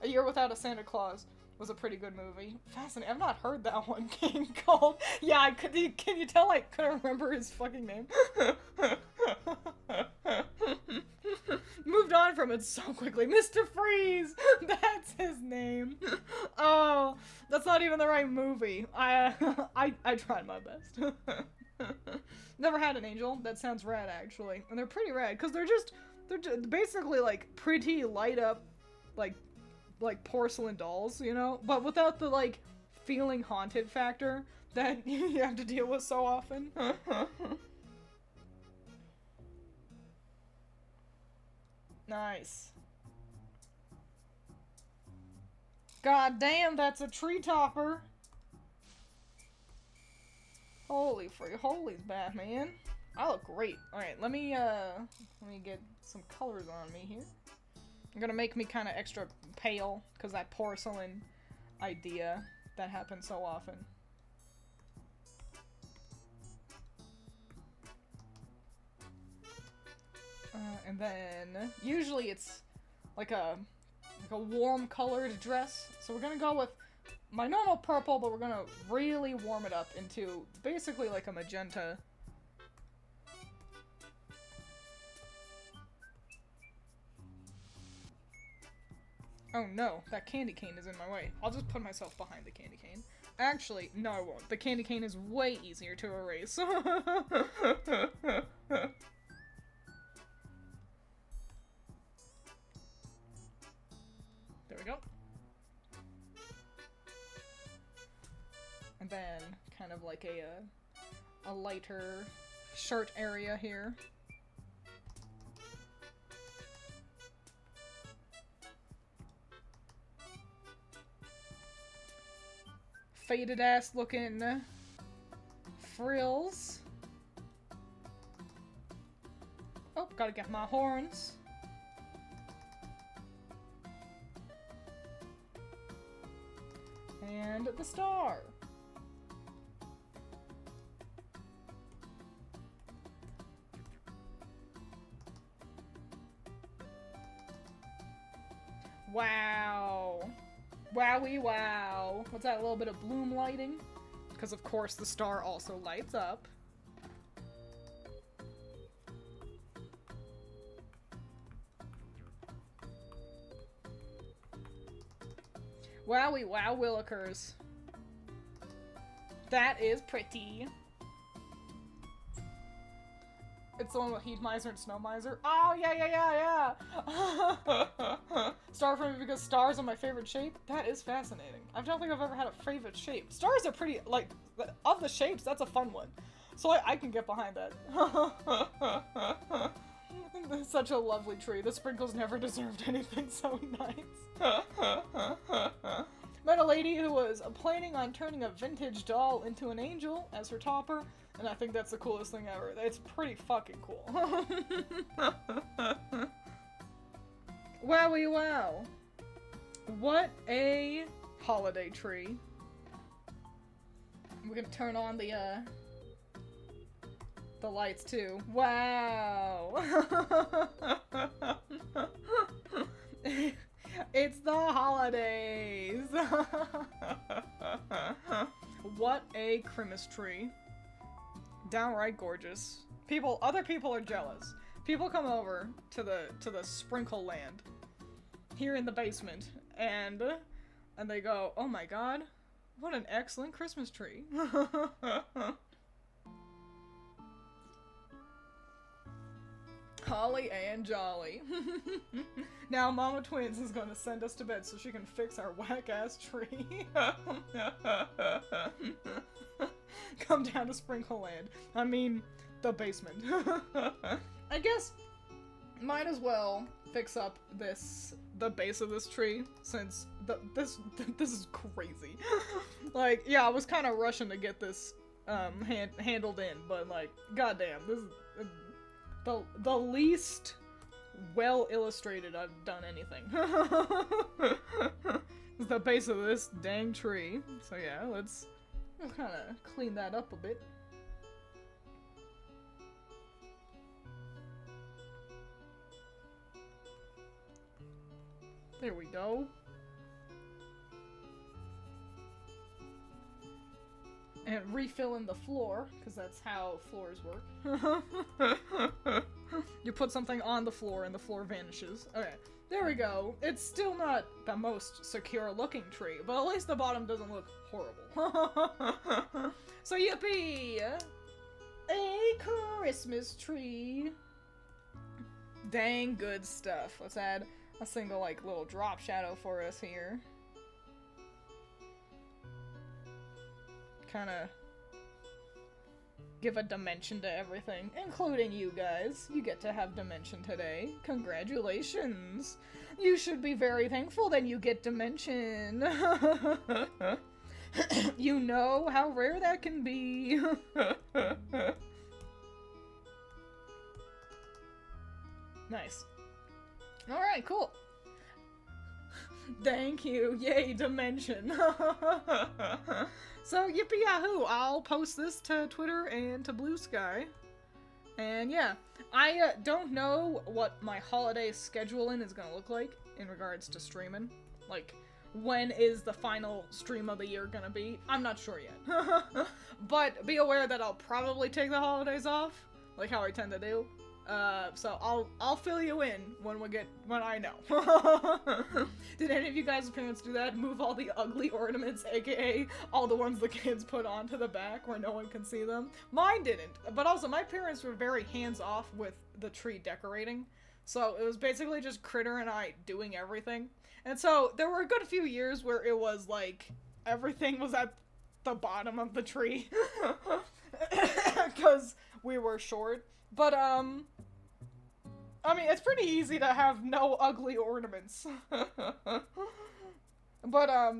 A Year Without a Santa Claus was a pretty good movie. Fascinating. I've not heard that one game called. Yeah, I could. Can you tell I couldn't remember his fucking name? Moved on from it so quickly. Mr. Freeze! That's his name. Oh, that's not even the right movie. I tried my best. Never had an angel. That sounds rad, actually. And they're pretty rad, because they're basically, like, pretty light up, like porcelain dolls, you know? But without the, like, feeling haunted factor that you have to deal with so often. Nice. God damn, that's a tree topper. Holy holy's Batman. I look great. Alright, let me get some colors on me here. I'm gonna make me kind of extra pale, because that porcelain idea that happens so often. And then, usually it's like a warm colored dress, so we're gonna go with my normal purple, but we're gonna really warm it up into basically like a magenta. Oh no, that candy cane is in my way. I'll just put myself behind the candy cane. Actually, no I won't. The candy cane is way easier to erase. There we go. And then kind of like a lighter shirt area here. Faded ass looking frills. Oh, gotta get my horns. And the star. Wow. Wowie wow. What's that, a little bit of bloom lighting? Because of course the star also lights up. Wowie wow willikers. That is pretty. It's the one with Heat Miser and Snow Miser. Oh, yeah. Star for me because stars are my favorite shape. That is fascinating. I don't think I've ever had a favorite shape. Stars are pretty, like, of the shapes, that's a fun one. So I can get behind that. Such a lovely tree. The sprinkles never deserved anything so nice. Met a lady who was planning on turning a vintage doll into an angel as her topper, and I think that's the coolest thing ever. It's pretty fucking cool. Wowie wow. What a holiday tree. We're gonna turn on the lights too. Wow! It's the holidays! What a Christmas tree. Downright gorgeous. Other people are jealous. People come over to the sprinkle land here in the basement and they go, "Oh my god, what an excellent Christmas tree." Holly and jolly. Now Mama Twiins is gonna send us to bed so she can fix our whack-ass tree. Come down to Sprinkle Land. I mean, the basement. I guess might as well fix up the base of this tree since this is crazy. Like, yeah, I was kind of rushing to get this handled in, but like, goddamn, this is the least well illustrated I've done anything. It's the base of this dang tree. So yeah, let's kind of clean that up a bit. There we go. And refilling the floor, because that's how floors work. You put something on the floor and the floor vanishes. Okay, there we go. It's still not the most secure looking tree, but at least the bottom doesn't look horrible. So yippee! A Christmas tree. Dang good stuff. Let's add a single, like, little drop shadow for us here. Kind of give a dimension to everything, including you guys. You get to have dimension today. Congratulations! You should be very thankful that you get dimension. You know how rare that can be. Nice. Alright, cool. Thank you. Yay, dimension. So, yippee yahoo! I'll post this to Twitter and to Blue Sky. And yeah, I don't know what my holiday scheduling is gonna look like in regards to streaming. Like, when is the final stream of the year gonna be? I'm not sure yet. But be aware that I'll probably take the holidays off, like how I tend to do. So I'll fill you in when I know. Did any of you guys' parents do that? Move all the ugly ornaments, aka all the ones the kids put onto the back where no one can see them? Mine didn't. But also, my parents were very hands-off with the tree decorating. So it was basically just Critter and I doing everything. And so there were a good few years where it was like everything was at the bottom of the tree. Because we were short. But, I mean, it's pretty easy to have no ugly ornaments. But, I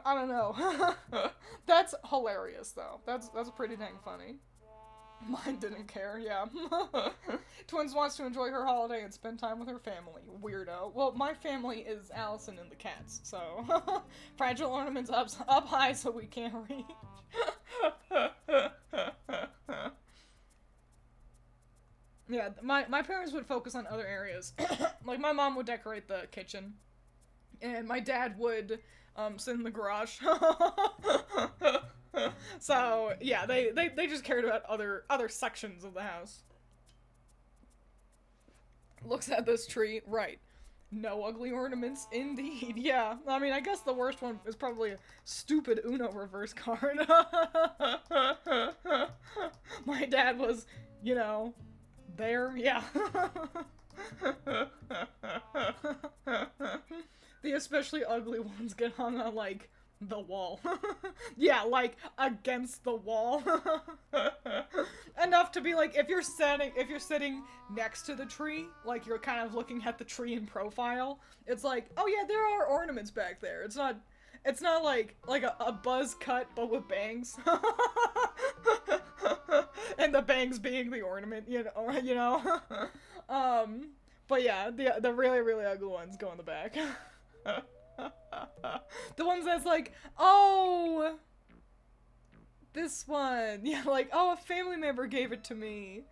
don't know. That's hilarious, though. That's pretty dang funny. Mine didn't care, yeah. Twiins wants to enjoy her holiday and spend time with her family. Weirdo. Well, my family is Allison and the cats, so... Fragile ornaments up high so we can't reach. Yeah, my parents would focus on other areas. Like, my mom would decorate the kitchen. And my dad would, sit in the garage. So, yeah, they just cared about other sections of the house. Looks at this tree, right. No ugly ornaments, indeed. Yeah, I mean, I guess the worst one is probably a stupid Uno reverse card. My dad was, you know... there, yeah. The especially ugly ones get hung on, like, the wall. Yeah, like, against the wall. Enough to be like, if you're sitting next to the tree, like, you're kind of looking at the tree in profile, it's like, oh yeah, there are ornaments back there. It's not like a buzz cut, but with bangs. And the bangs being the ornament, you know? But yeah, the really, really ugly ones go in the back. The ones that's like, oh, this one. Yeah, like, oh, a family member gave it to me.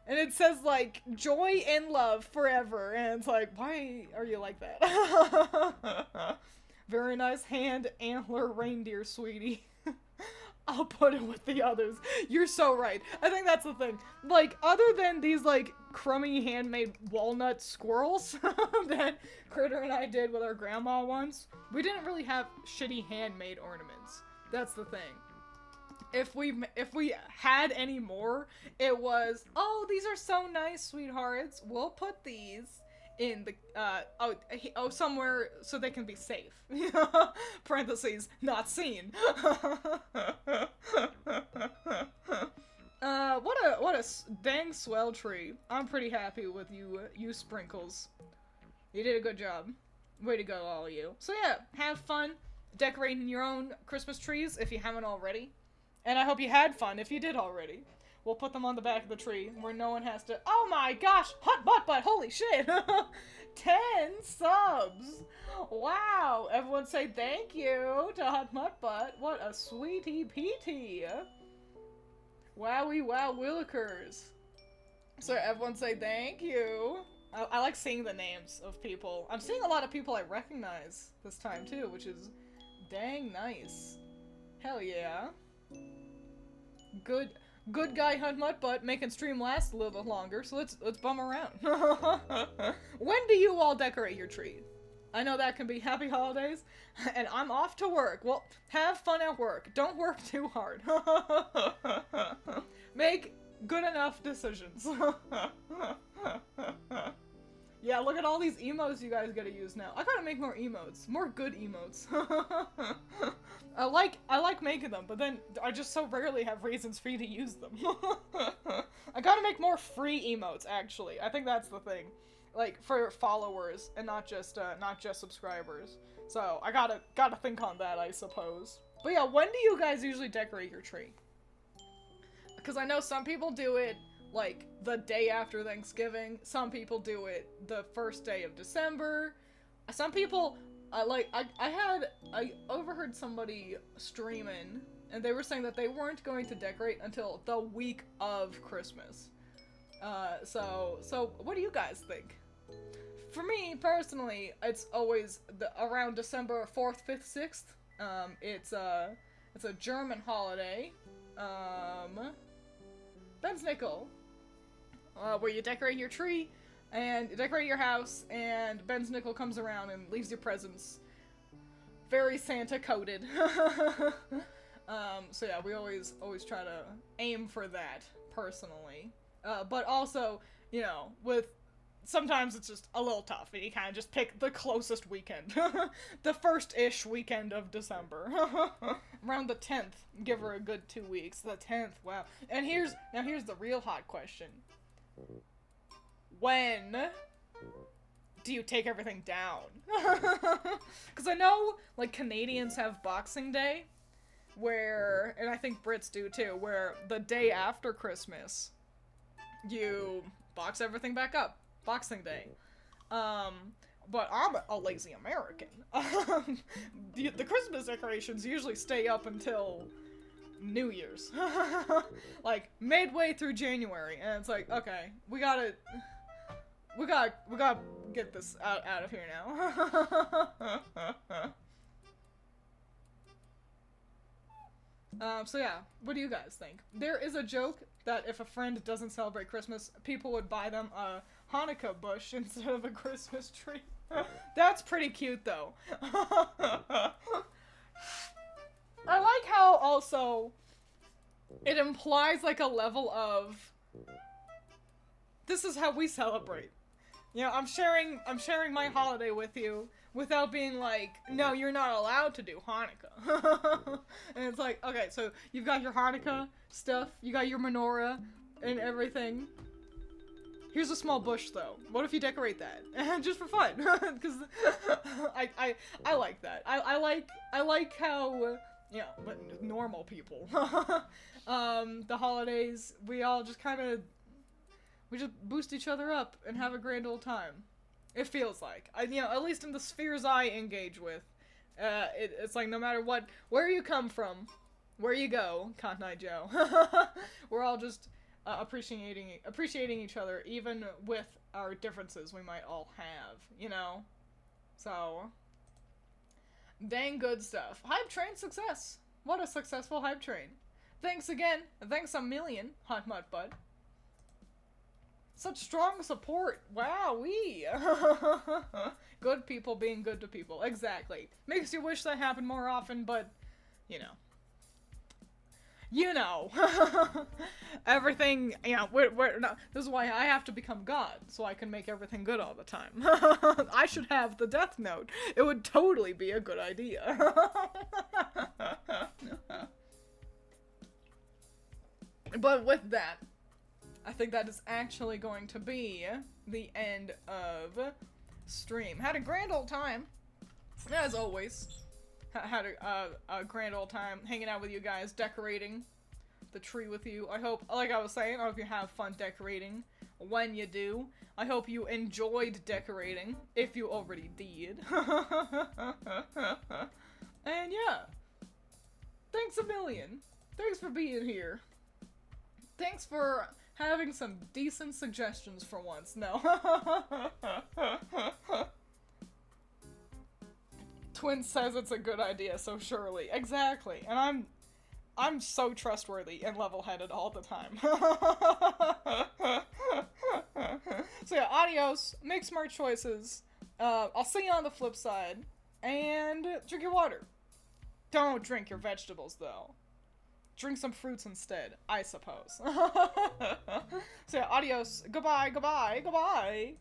And it says, like, joy and love forever. And it's like, why are you like that? Very nice hand antler reindeer, sweetie. I'll put it with the others. You're so right. I think that's the thing. Like, other than these, like, crummy handmade walnut squirrels that Critter and I did with our grandma once, we didn't really have shitty handmade ornaments. That's the thing. If we had any more, it was, oh, these are so nice, sweethearts. We'll put these in the, somewhere so they can be safe. Parentheses, not seen. What a dang swell tree. I'm pretty happy with you Sprinkles. You did a good job. Way to go, all of you. So yeah, have fun decorating your own Christmas trees if you haven't already. And I hope you had fun if you did already. We'll put them on the back of the tree where no one has to. Oh my gosh! Hot butt! Holy shit! 10 subs! Wow! Everyone say thank you to Hot Butt. What a sweetie peatie! Wowie wow willikers. So everyone say thank you. I like seeing the names of people. I'm seeing a lot of people I recognize this time too, which is dang nice. Hell yeah. Good guy Hunt Butt making stream last a little bit longer, so let's bum around. When do you all decorate your tree? I know that can be happy holidays, and I'm off to work. Well, have fun at work. Don't work too hard. Make good enough decisions. Yeah, look at all these emotes you guys gotta use now. I gotta make more emotes. More good emotes. I like making them, but then I just so rarely have reasons for you to use them. I gotta make more free emotes, actually. I think that's the thing. Like, for followers, and not just subscribers. So, I gotta think on that, I suppose. But yeah, when do you guys usually decorate your tree? Because I know some people do it like the day after Thanksgiving. Some people do it the first day of December. Some people, I overheard somebody streaming, and they were saying that they weren't going to decorate until the week of Christmas. So what do you guys think? For me, personally, it's always around December 4th, 5th, 6th. It's a German holiday. Bensnickel. Where you decorate your tree, and decorate your house, and Bensnickel comes around and leaves your presents. Very Santa-coded. So yeah, we always try to aim for that, personally. But also, you know, sometimes it's just a little tough, and you kind of just pick the closest weekend. The first-ish weekend of December. Around the 10th. Give her a good 2 weeks. The 10th, wow. And here's the real hot question. When do you take everything down? Because I know, like, Canadians have Boxing Day, and I think Brits do too, where the day after Christmas, you box everything back up. Boxing Day. But I'm a lazy American. The Christmas decorations usually stay up until New Year's. Like, midway through January, and it's like, okay, we gotta get this out of here now. So yeah, what do you guys think? There is a joke that if a friend doesn't celebrate Christmas, people would buy them a Hanukkah bush instead of a Christmas tree. That's pretty cute, though. I like how also it implies like a level of this is how we celebrate. You know, I'm sharing my holiday with you without being like, no, you're not allowed to do Hanukkah. And it's like, okay, so you've got your Hanukkah stuff, you got your menorah and everything. Here's a small bush, though. What if you decorate that? Just for fun. Because I like that. I like how, yeah, but normal people. The holidays, we all just kind of, we just boost each other up and have a grand old time. It feels like. At least in the spheres I engage with, It's like no matter where you come from, where you go, Cotton Eye Joe, we're all just appreciating each other, even with our differences we might all have, you know? So, dang good stuff. Hype train success. What a successful hype train. Thanks again. Thanks a million, Hot Mutt Bud. Such strong support. Wow-wee. Good people being good to people. Exactly. Makes you wish that happened more often, but, you know. You know. Everything, you know, no, this is why I have to become God, so I can make everything good all the time. I should have the Death Note. It would totally be a good idea. But with that, I think that is actually going to be the end of stream. Had a grand old time, as always. Had a grand old time hanging out with you guys, decorating the tree with you. I hope, like I was saying, I hope you have fun decorating when you do. I hope you enjoyed decorating, if you already did. And yeah, thanks a million. Thanks for being here. Thanks for having some decent suggestions for once. No. Twiins says it's a good idea, so surely. Exactly. And I'm so trustworthy and level-headed all the time. So yeah, adios. Make smart choices. I'll see you on the flip side. And drink your water. Don't drink your vegetables, though. Drink some fruits instead, I suppose. So yeah, adios. Goodbye, goodbye, goodbye.